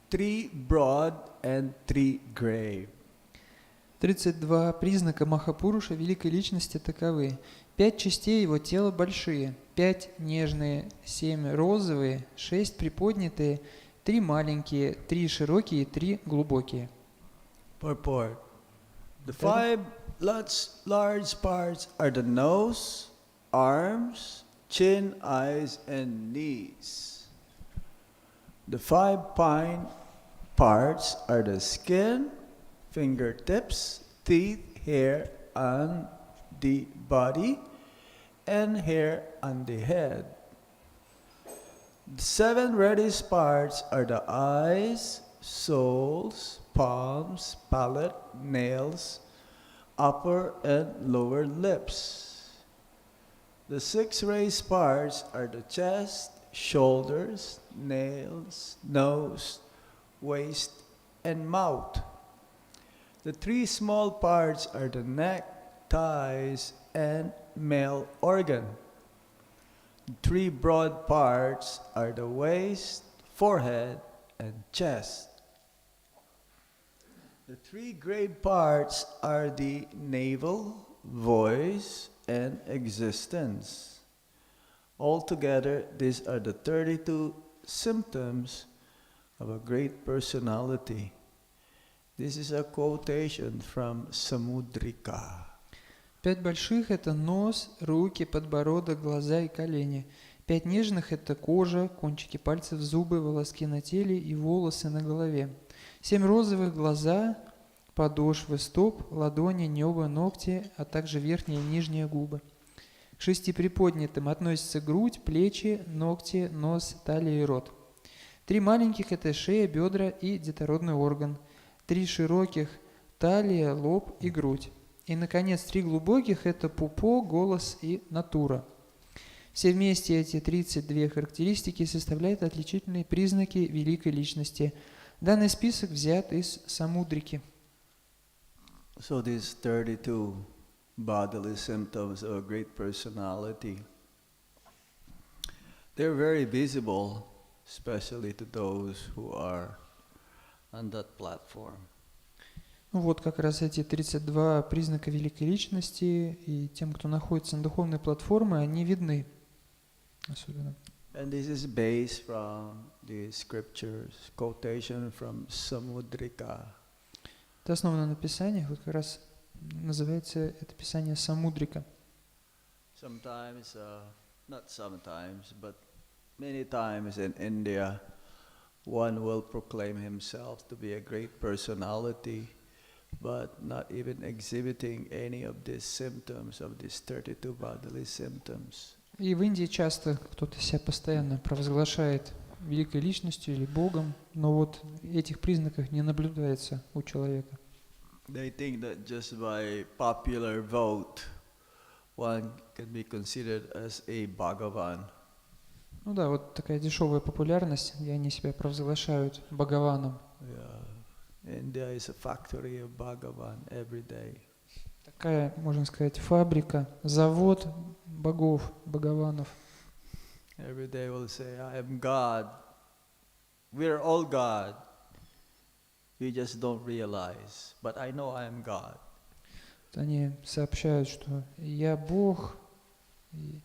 Speaker 1: 3 broad, and 3 gray.
Speaker 2: 32 признака Махапуруша великой личности таковы. 5 частей его тела большие, 5 нежные, 7 розовые, 6 приподнятые, 3 маленькие, 3 широкие и 3 глубокие.
Speaker 1: Purport. The 5 large parts are the nose, arms, chin, eyes, and knees. The 5 fine parts are the skin, fingertips, teeth, hair on the body, and hair on the head. The 7 reddish parts are the eyes, soles, palms, palate, nails, upper and lower lips. The 6 raised parts are the chest, shoulders, nails, nose, waist, and mouth. The 3 small parts are the neck, thighs, and male organ. The 3 broad parts are the waist, forehead, and chest. The 3 grave parts are the navel, voice, and existence. Altogether, these are the 32 symptoms of a great personality. This is a quotation from Samudrika.
Speaker 2: 5 больших – это нос, руки, подбородок, глаза и колени. 5 нежных – это кожа, кончики пальцев, зубы, волоски на теле и волосы на голове. 7 розовых – глаза, подошвы стоп, ладони, небо, ногти, а также верхние и нижние губы. К 6 приподнятым относятся грудь, плечи, ногти, нос, талия и рот. 3 маленьких – это шея, бедра и детородный орган. 3 широких – талия, лоб и грудь. И, наконец, 3 глубоких – это пупок, голос и натура. Все вместе эти 32 характеристики составляют отличительные признаки великой личности. Данный список взят из Самудрики.
Speaker 1: So these 32 bodily symptoms of a great personality, they're very visible, especially to those who are on that platform.
Speaker 2: Ну вот как раз эти 32 признака великой личности, и тем, кто находится на духовной платформе, они видны особенно.
Speaker 1: And this is based from the scriptures, quotation from Samudrika.
Speaker 2: Это основано на писаниях, вот как раз называется это писание Самудрика.
Speaker 1: Sometimes, not sometimes, but many times in India, one will proclaim himself to be a great personality, but not even exhibiting any of these symptoms, of these 32 bodily symptoms.
Speaker 2: И в Индии часто кто-то себя постоянно провозглашает великой личностью или Богом, но вот этих признаков не наблюдается у человека.
Speaker 1: They think that just by popular vote, one can be considered as a Bhagavan.
Speaker 2: Ну да, вот такая дешевая популярность, где они себя провозглашают Бхагаваном.
Speaker 1: Yeah. India is a factory of Bhagavan every day.
Speaker 2: Такая, можно сказать, фабрика, завод богов, Бхагаванов.
Speaker 1: Every day will say, I am God. We're all God. We just don't realize. But I know I am God.
Speaker 2: Они сообщают, что я Бог, и,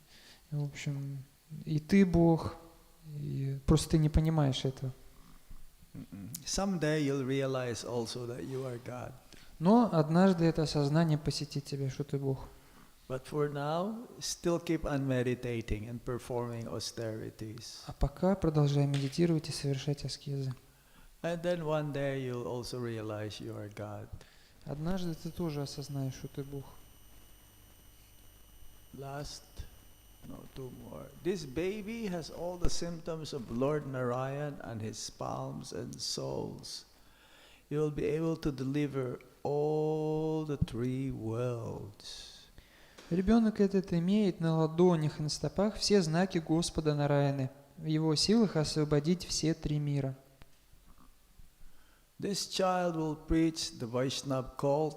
Speaker 2: в общем, и ты Бог, и просто ты не понимаешь этого.
Speaker 1: Someday you'll realize also that you are God.
Speaker 2: Но однажды это осознание посетит тебя, что ты Бог.
Speaker 1: But for now, still keep on meditating and performing austerities.
Speaker 2: А пока продолжай медитировать и совершать аскезы.
Speaker 1: And then one day you'll also realize you are God.
Speaker 2: Однажды ты тоже осознаешь, что ты Бог.
Speaker 1: Last, no, 2 more. This baby has all the symptoms of Lord Narayan and his palms and soles. He will be able to deliver all the 3 worlds.
Speaker 2: Ребенок этот имеет на ладонях и на стопах все знаки Господа Нараяны. В его силах освободить все 3 мира.
Speaker 1: This child will preach the Vaishnava cult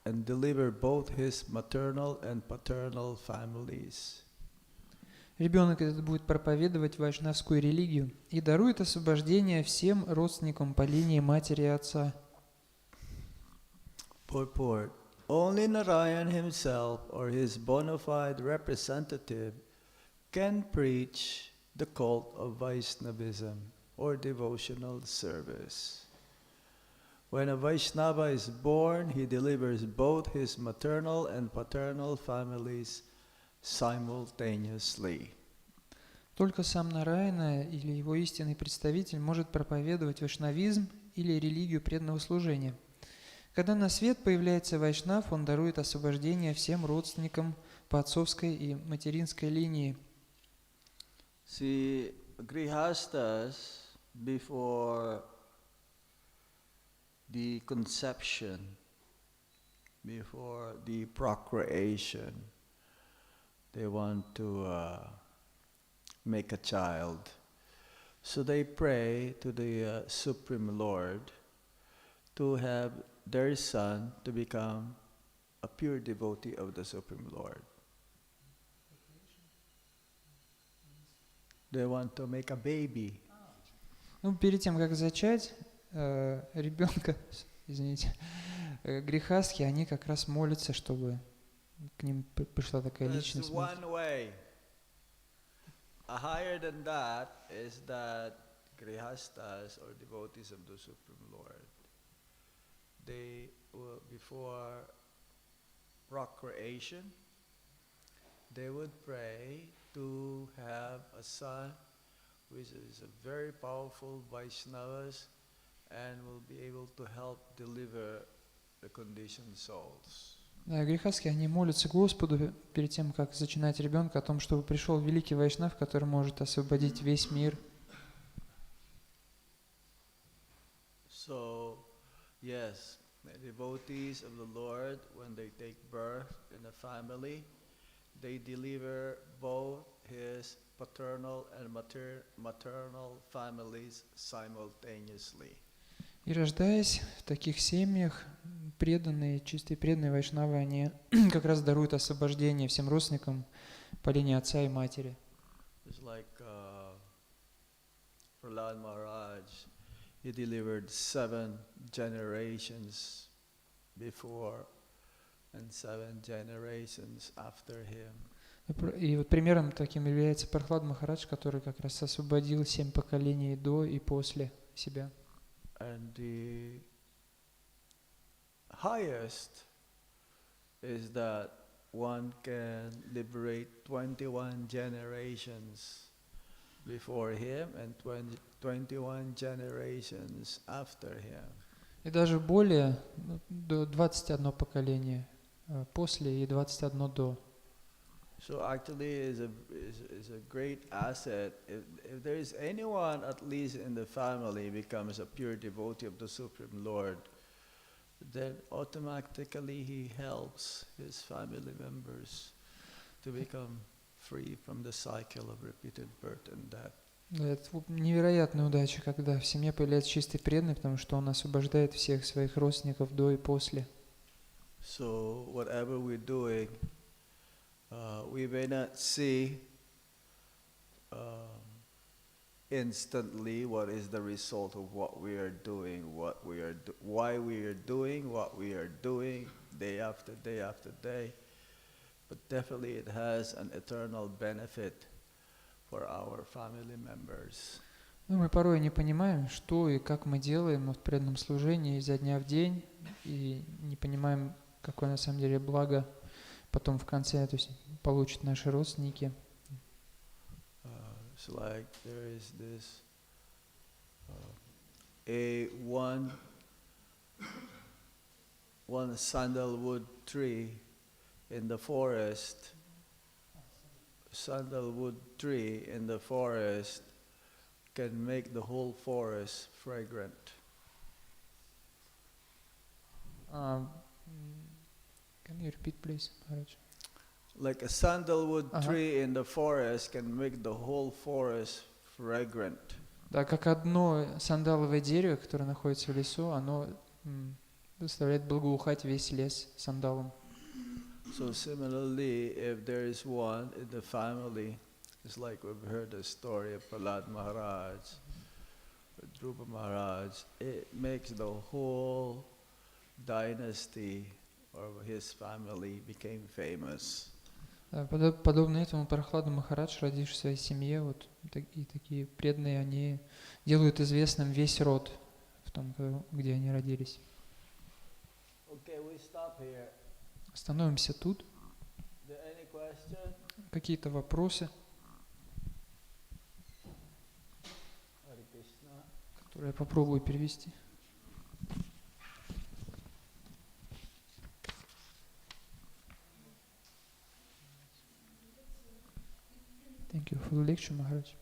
Speaker 1: and deliver both his maternal and paternal families.
Speaker 2: Ребенок этот будет проповедовать вайшнавскую религию и дарует освобождение всем родственникам по линии матери и отца.
Speaker 1: Purport. Only Narayan himself or his bona fide representative can preach the cult of Vaishnavism or devotional service. When a Vaishnava is born, he delivers both his maternal and paternal families simultaneously.
Speaker 2: Только сам Нараяна или его истинный представитель может проповедовать вайшнавизм или религию преданного служения. Когда на свет появляется вайшнав, он дарует освобождение всем родственникам по отцовской и материнской линии.
Speaker 1: See, grihastas before the conception, before the procreation, they want to make a child. So they pray to the Supreme Lord to have their son to become a pure devotee of the Supreme Lord. They want to make a baby.
Speaker 2: Ну, перед тем, как зачать ребенка, извините, грехастхи, они как раз молятся, чтобы к ним пришла такая личность.
Speaker 1: That's one way. Higher than that is that grihastas or devotees of the Supreme Lord, they will, before procreation, they would pray to have a son who is a very powerful Vaishnavas and will be able to help deliver the conditioned souls.
Speaker 2: Да, грехастхи, они молятся Господу перед тем, как зачинать ребенка, о том, чтобы пришел великий Вайшнав, который может освободить весь мир.
Speaker 1: So, yes, the devotees of the Lord, when they take birth in a family, they deliver both his paternal and maternal families simultaneously.
Speaker 2: И рождаясь в таких семьях, преданные, чистые преданные вайшнавы, они как раз даруют освобождение всем родственникам по линии отца и матери.
Speaker 1: It's like Prahlad Maharaj, he delivered 7 generations before and 7 generations after him.
Speaker 2: И вот примером таким является Прахлад Махарадж, который как раз освободил 7 поколений до и после себя.
Speaker 1: And the highest is that one can liberate 21 generations before him and 21 generations after him.
Speaker 2: И даже более, до 21 поколение после и 21 до.
Speaker 1: So actually is a great asset. If there is anyone, at least in the family, becomes a pure devotee of the Supreme Lord, then automatically he helps his family members to become free from the cycle of repeated birth and death.
Speaker 2: Это невероятная удача, когда в семье появляется чистый преданный, потому что он освобождает всех своих родственников до и после.
Speaker 1: So whatever we're doing, we may not see instantly what is the result of what we are doing, why we are doing what we are doing day after day after day, but definitely it has an eternal benefit for our family members.
Speaker 2: Ну, мы порой не понимаем, что и как мы делаем в преданном служении изо дня в день, и не понимаем, какое на самом деле благо потом в конце, то есть получат наши родственники.
Speaker 1: It's like there is this one sandalwood tree in the forest. Sandalwood tree in the forest can make the whole forest fragrant.
Speaker 2: Can you repeat, please, Maharaj?
Speaker 1: Like a sandalwood tree in the forest can make the whole forest fragrant.
Speaker 2: Да, как одно сандаловое дерево, которое находится в лесу, оно заставляет благоухать весь лес сандалом.
Speaker 1: So similarly, if there is one in the family, it's like we've heard the story of Prahlad Maharaj, Dhruva Maharaj, it makes the whole dynasty or his family became famous.
Speaker 2: Подобно этому Прахладу Махарадж, родившись в своей семье, вот и такие преданные, они делают известным весь род в том, где они родились.
Speaker 1: Okay, we stop here.
Speaker 2: Остановимся тут. Какие-то вопросы, которые я попробую перевести. Thank you for the lecture, Maharaj.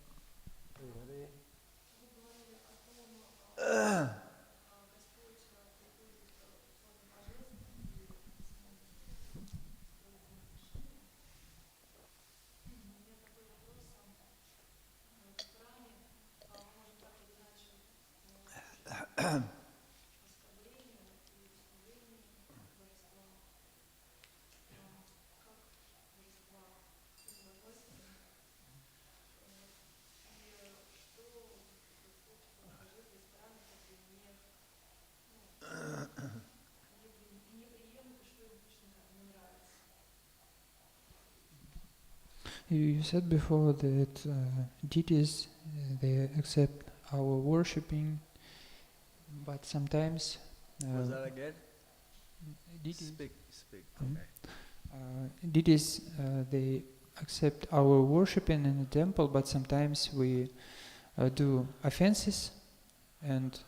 Speaker 2: You said before that deities they accept our worshipping, but sometimes
Speaker 1: Was that again?
Speaker 2: deities,
Speaker 1: Speak.
Speaker 2: Mhm.
Speaker 1: Okay.
Speaker 2: Deities they accept our worshiping in the temple, but sometimes we do offenses. And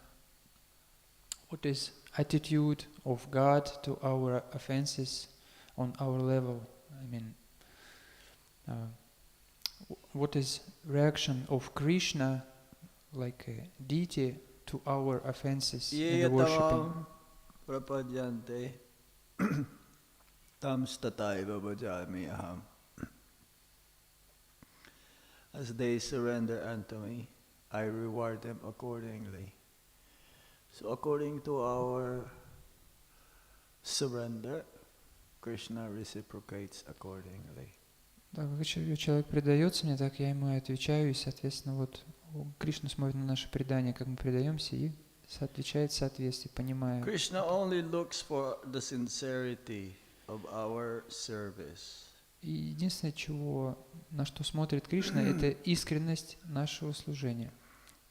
Speaker 2: what is attitude of God to our offenses on our level? I mean, what is reaction of Krishna, like a deity, to our offenses in the worshiping?
Speaker 1: Yeyatamam prapadyante tam stataiva bhajami aham. As they surrender unto me, I reward them accordingly. So according to our surrender, Krishna reciprocates accordingly.
Speaker 2: Так как человек предается мне, так я ему и отвечаю, и, соответственно, вот Кришна смотрит на наше предание, как мы предаемся, и отвечает в соответствии, понимая.
Speaker 1: Krishna only looks for the sincerity of our service.
Speaker 2: И единственное, на что смотрит Кришна, это искренность нашего служения.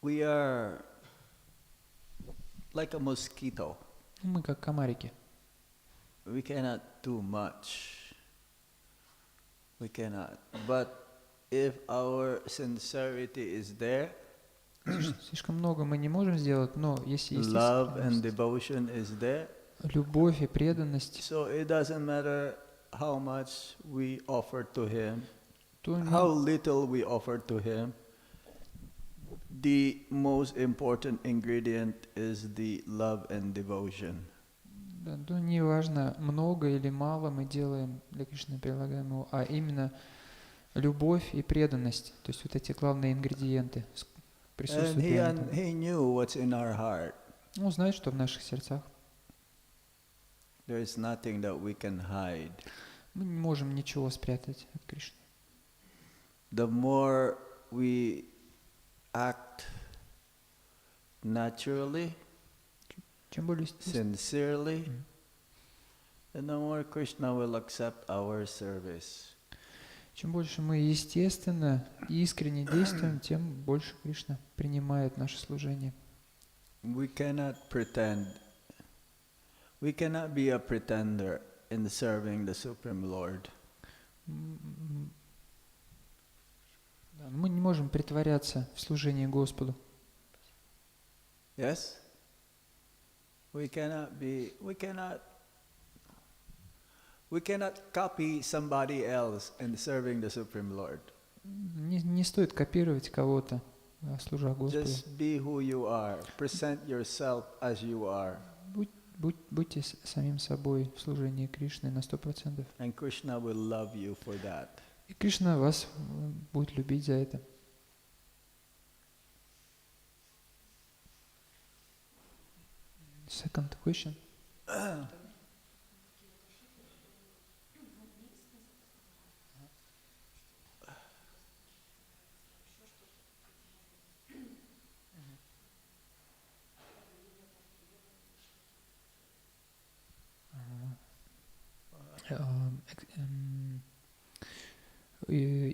Speaker 1: We are like a mosquito.
Speaker 2: Мы как комарики.
Speaker 1: We cannot do much. We cannot. But if our sincerity is there,
Speaker 2: Слишком много мы не можем сделать, но если есть
Speaker 1: love and
Speaker 2: искренность,
Speaker 1: devotion is there,
Speaker 2: любовь и преданность,
Speaker 1: so it doesn't matter how much we offer to Him,
Speaker 2: то
Speaker 1: how little we offer to Him. The most important ingredient is the love and devotion.
Speaker 2: не важно, много или мало мы делаем для Кришны, прилагаем его, а именно любовь и преданность. То есть вот эти главные ингредиенты присутствуют.
Speaker 1: And he knew what's in our heart.
Speaker 2: Он знает, что в наших сердцах.
Speaker 1: There is nothing that we can hide.
Speaker 2: Мы не можем ничего спрятать от Кришны.
Speaker 1: The more we act naturally,
Speaker 2: Чем более
Speaker 1: sincerely, then the more Krishna will accept our service.
Speaker 2: Чем больше мы естественно и искренне действуем, тем больше Кришна принимает наше служение.
Speaker 1: We cannot pretend. We cannot be a pretender in serving the Supreme Lord.
Speaker 2: Мы не можем притворяться в служении Господу.
Speaker 1: Yes? We cannot copy somebody else in serving the Supreme Lord.
Speaker 2: Не стоит копировать кого-то, служа Господу.
Speaker 1: Just be who you are. Present yourself as you are.
Speaker 2: Будьте самим собой в служении Кришны на 100%.
Speaker 1: And Krishna will love you for that.
Speaker 2: И Кришна вас будет любить за это. Second question.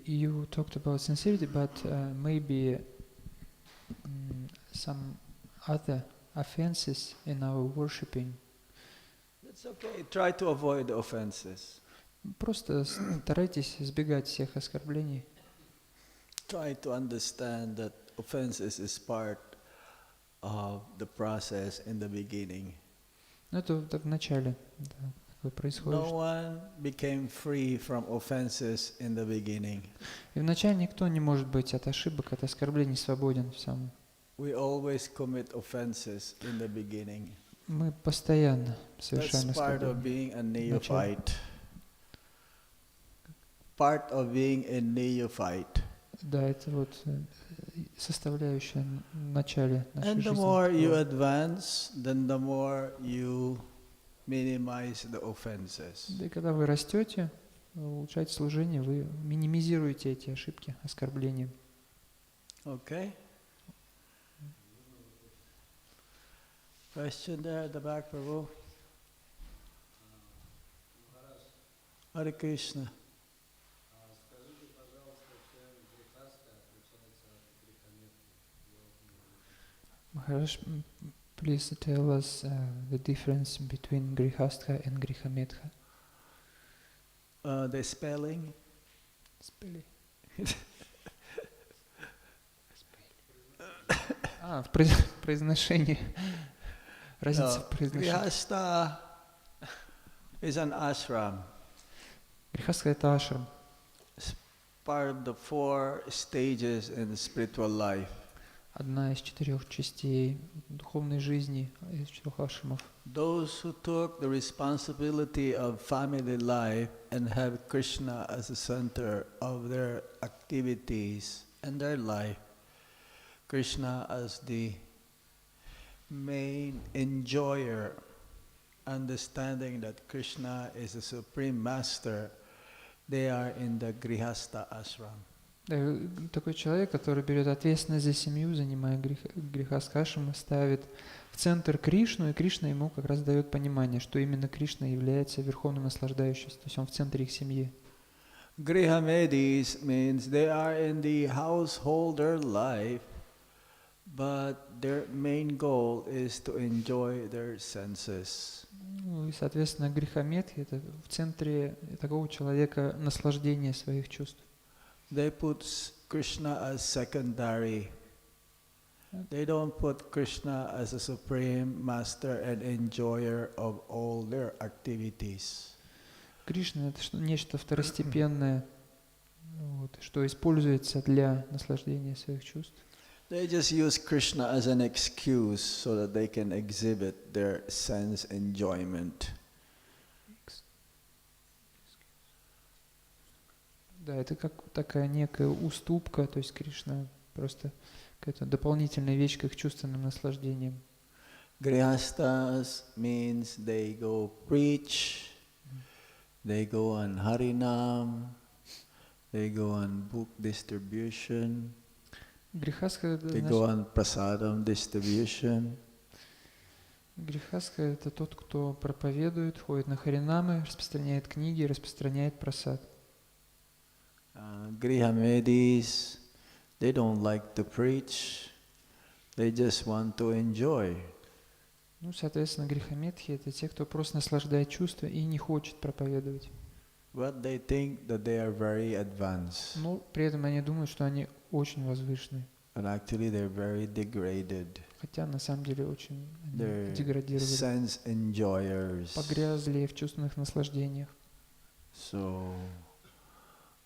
Speaker 2: You talked about sincerity, but maybe some other offenses in our worshiping.
Speaker 1: That's okay. Try to avoid the offenses.
Speaker 2: Просто старайтесь избегать всех оскорблений.
Speaker 1: Try to understand that offenses is part of the process in the beginning.
Speaker 2: Это так в начале такое происходит.
Speaker 1: No one became free from offenses in the beginning.
Speaker 2: И вначале никто не может быть от ошибок, от оскорблений свободен в самом.
Speaker 1: We always commit offenses in the beginning.
Speaker 2: Мы постоянно совершаем
Speaker 1: That's part of
Speaker 2: оскорбления.
Speaker 1: being a neophyte. Part of being a neophyte.
Speaker 2: Да, это вот составляющая в начале нашей
Speaker 1: And the
Speaker 2: жизни.
Speaker 1: more you advance, then the more you minimize the offenses.
Speaker 2: Да и когда вы растете, улучшаете служение, вы минимизируете эти ошибки, оскорбления.
Speaker 1: Okay? Question there at the back, Prabhu. Hare Krishna.
Speaker 2: Maharaj, please tell us the difference between Grihastha and Grihametha.
Speaker 1: The spelling.
Speaker 2: В произношении. Разница в произношении.
Speaker 1: Grihastha is an ashram.
Speaker 2: Грихастха — это ашрам.
Speaker 1: Part of the 4 stages in the spiritual life.
Speaker 2: Одна из 4 частей духовной жизни, из 4 ашрамов.
Speaker 1: Those who took the responsibility of family life and have Krishna as the center of their activities and their life, Krishna as the main enjoyer, understanding that Krishna is the supreme master, they are in the Grihastha ashram.
Speaker 2: Такой человек, который берет ответственность за семью, занимая грихастха ашрама, ставит в центр Кришну, и Кришна ему как раз дает понимание, что именно Кришна является верховным наслаждающимся, то есть он в центре их семьи.
Speaker 1: Grihamedis means they are in the householder life, but their main goal is to enjoy their senses.
Speaker 2: Ну, и, соответственно, грихаметхи — это в центре такого человека наслаждение своих чувств.
Speaker 1: They put Krishna as secondary. They don't put Krishna as a supreme master and enjoyer of all their activities.
Speaker 2: Кришна — это нечто второстепенное, вот, что используется для наслаждения своих чувств.
Speaker 1: They just use Krishna as an excuse so that they can exhibit their sense enjoyment.
Speaker 2: Да, это как такая некая уступка, то есть Кришна просто какая-то дополнительная вещь к их чувственным наслаждениям.
Speaker 1: Grihastas means they go preach, they go on Harinam, they go on book distribution,
Speaker 2: Грихастха —
Speaker 1: they go on prasadam distribution.
Speaker 2: Грихастха — это тот, кто проповедует, ходит на харинамы, распространяет книги, распространяет прасад.
Speaker 1: Grihamedis, they don't like to preach, they just want to enjoy.
Speaker 2: Ну, соответственно, грихаметхи — это те, кто просто наслаждает чувства и не хочет проповедовать.
Speaker 1: But they think that they are very advanced.
Speaker 2: Но при этом они думают, что они очень возвышенные.
Speaker 1: And actually they're very degraded.
Speaker 2: Хотя на самом деле очень
Speaker 1: They're
Speaker 2: деградировали,
Speaker 1: sense enjoyers.
Speaker 2: погрязли в чувственных наслаждениях.
Speaker 1: So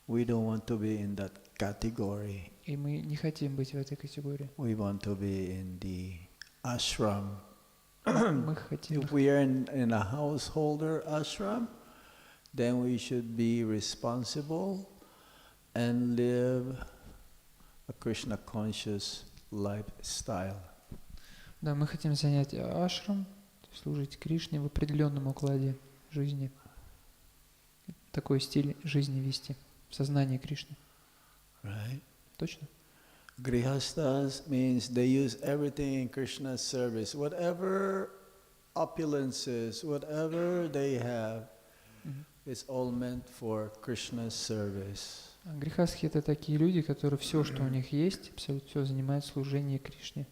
Speaker 1: we don't want to be in that category.
Speaker 2: И мы не хотим быть в этой категории.
Speaker 1: We want to be in the ashram.
Speaker 2: Мы хотим...
Speaker 1: If we are in a householder ashram, then we should be responsible and live a Krishna conscious lifestyle.
Speaker 2: Да, мы хотим занять ашрам, служить Кришне в определенном укладе жизни. Такой стиль жизни вести, в сознании Кришны.
Speaker 1: Right?
Speaker 2: Точно?
Speaker 1: Grihastas means they use everything in Krishna's service. Whatever opulences, whatever they have, it's all meant for Krishna's service.
Speaker 2: Грихастхи — это такие люди, которые все, что у них есть, абсолютно все занимает служение Кришне.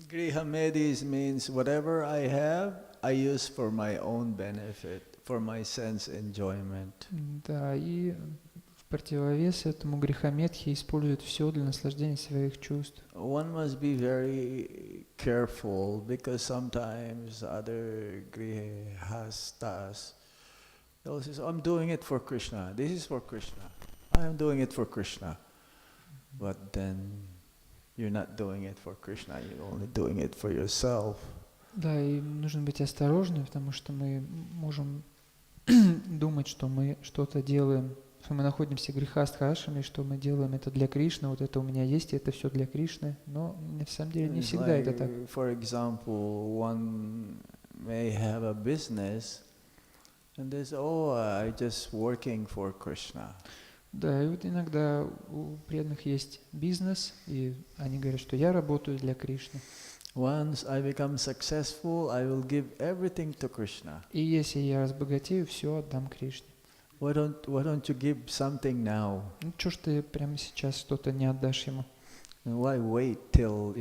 Speaker 1: Grihamedis means whatever I have, I use for my own benefit, for my sense enjoyment.
Speaker 2: Да, и в противовес этому грихаметхи используют все для наслаждения своих чувств.
Speaker 1: One must be very careful because sometimes other grihastas, they'll say, I'm doing it for Krishna, this is for Krishna, I'm doing it for Krishna. But then you're not doing it for Krishna, you're only doing it for yourself.
Speaker 2: Да, и нужно быть осторожным, потому что мы можем думать, что мы что-то делаем, что мы находимся в грихастха-ашраме, что мы делаем это для Кришны, вот это у меня есть, и это все для Кришны, но на самом деле не всегда это так.
Speaker 1: For example, one may have a business and they say, oh, I'm just working for Krishna.
Speaker 2: Да, и вот иногда у преданных есть бизнес, и они говорят, что я работаю для Кришны.
Speaker 1: Once I become successful, I will give everything to Krishna.
Speaker 2: И если я разбогатею, все отдам Кришне.
Speaker 1: Why don't you give something now?
Speaker 2: Ну что ж ты прямо сейчас что-то не отдашь ему?
Speaker 1: And why wait till,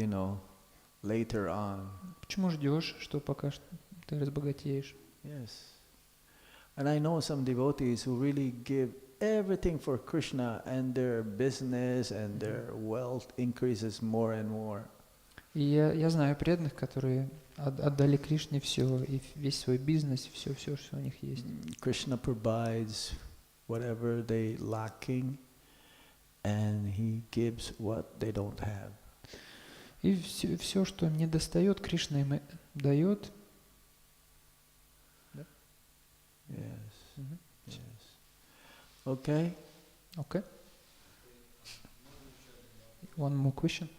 Speaker 1: later on.
Speaker 2: Почему ждешь, что пока ты разбогатеешь?
Speaker 1: Yes. And I know some devotees who really give everything for Krishna, and their business and their wealth increases more and more.
Speaker 2: И я знаю преданных, которые отдали Кришне все, и весь свой бизнес, все, что у них есть.
Speaker 1: Krishna provides whatever they lacking, and he gives what they don't have.
Speaker 2: И все, что им не достает, Кришна им дает.
Speaker 1: Yes. Yes. Okay.
Speaker 2: Okay. One more question.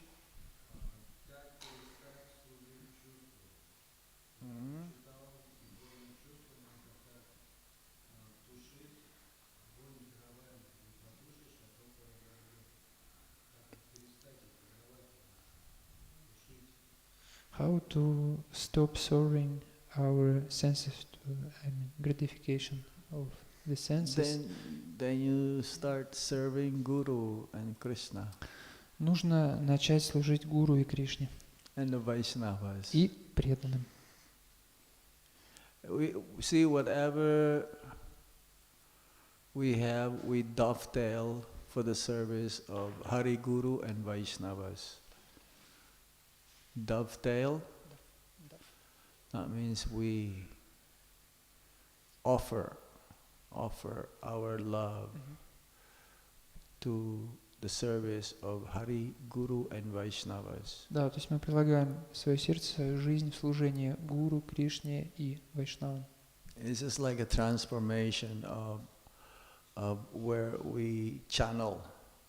Speaker 2: How to stop serving our senses to, gratification of the senses?
Speaker 1: Then you start serving Guru and Krishna.
Speaker 2: Нужно начать служить Гуру и Кришне.
Speaker 1: And the Vaishnavas.
Speaker 2: И преданным.
Speaker 1: We see whatever we have, we dovetail for the service of Hari Guru and Vaishnavas. Dovetail, that means we offer our love to the service of Hari, Guru and Vaishnavas.
Speaker 2: Да, то есть мы прилагаем свое сердце, свою жизнь в служение Гуру, Кришне и Вайшнавам.
Speaker 1: It's just like a transformation of where we channel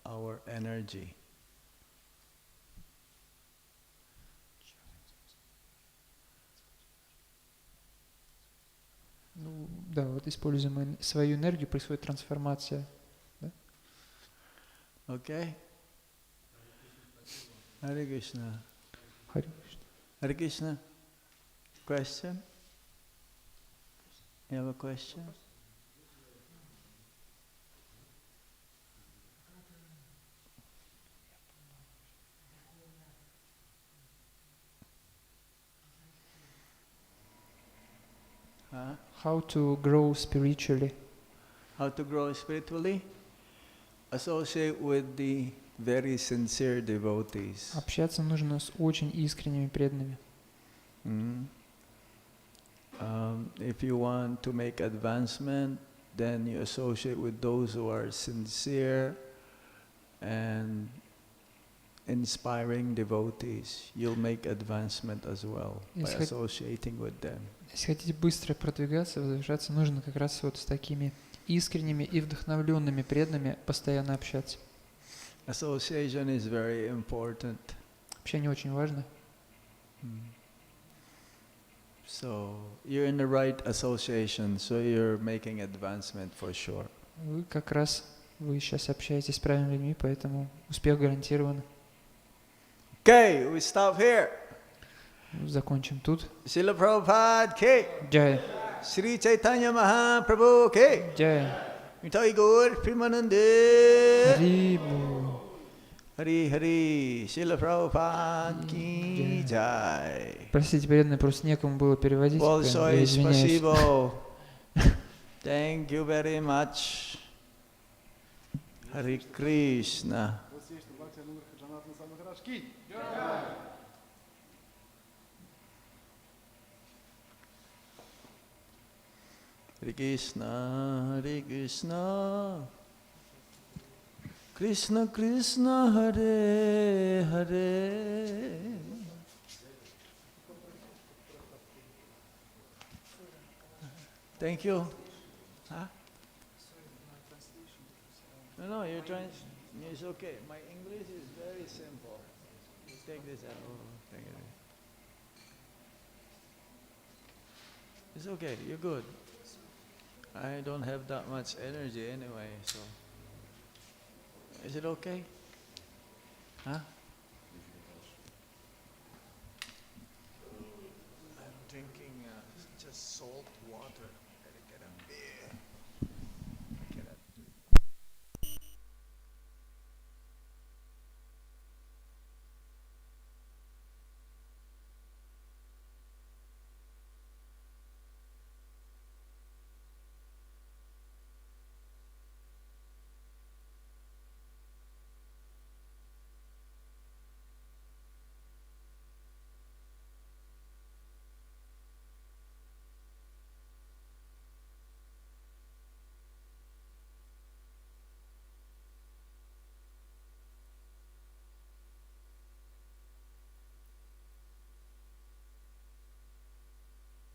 Speaker 1: our energy.
Speaker 2: Ну, да, вот используем мы свою энергию, происходит трансформация. Да?
Speaker 1: Okay? Hare Krishna.
Speaker 2: Хари Кришна.
Speaker 1: Hare Krishna. Question? You have a question? Huh?
Speaker 2: How to grow spiritually?
Speaker 1: How to grow spiritually? Associate with the very sincere devotees.
Speaker 2: Общаться нужно с очень искренними преданными.
Speaker 1: If you want to make advancement, then you associate with those who are sincere and inspiring devotees. You'll make advancement as well by associating with them.
Speaker 2: Если хотите быстро продвигаться, возвышаться, нужно как раз вот с такими искренними и вдохновленными преданными постоянно общаться.
Speaker 1: Association is very important.
Speaker 2: Общение очень важно.
Speaker 1: So you're in the right association, so you're making advancement for sure.
Speaker 2: Вы как раз, вы сейчас общаетесь с правильными людьми, поэтому успех гарантирован.
Speaker 1: Okay, we stop here.
Speaker 2: Закончим тут.
Speaker 1: Srila Prabhupada ki.
Speaker 2: Джай.
Speaker 1: Шри Чайтанья Mahaprabhu ki.
Speaker 2: Джай.
Speaker 1: Nitai Gaur Premanande.
Speaker 2: Харибу.
Speaker 1: Hari Hari. Srila Prabhupada ki jai.
Speaker 2: Простите, преданные, просто некому было переводить.
Speaker 1: Большое
Speaker 2: Я извиняюсь.
Speaker 1: спасибо. Thank you very much. Hare Krishna. Hare Krishna, Hare Krishna, Krishna Krishna, Hare Hare. Thank you. Huh? No, you're trying. It's okay. My English is very simple. Take this out. Oh, take it. It's okay. You're good. I don't have that much energy anyway, so. Is it okay? Huh? I'm drinking just salt.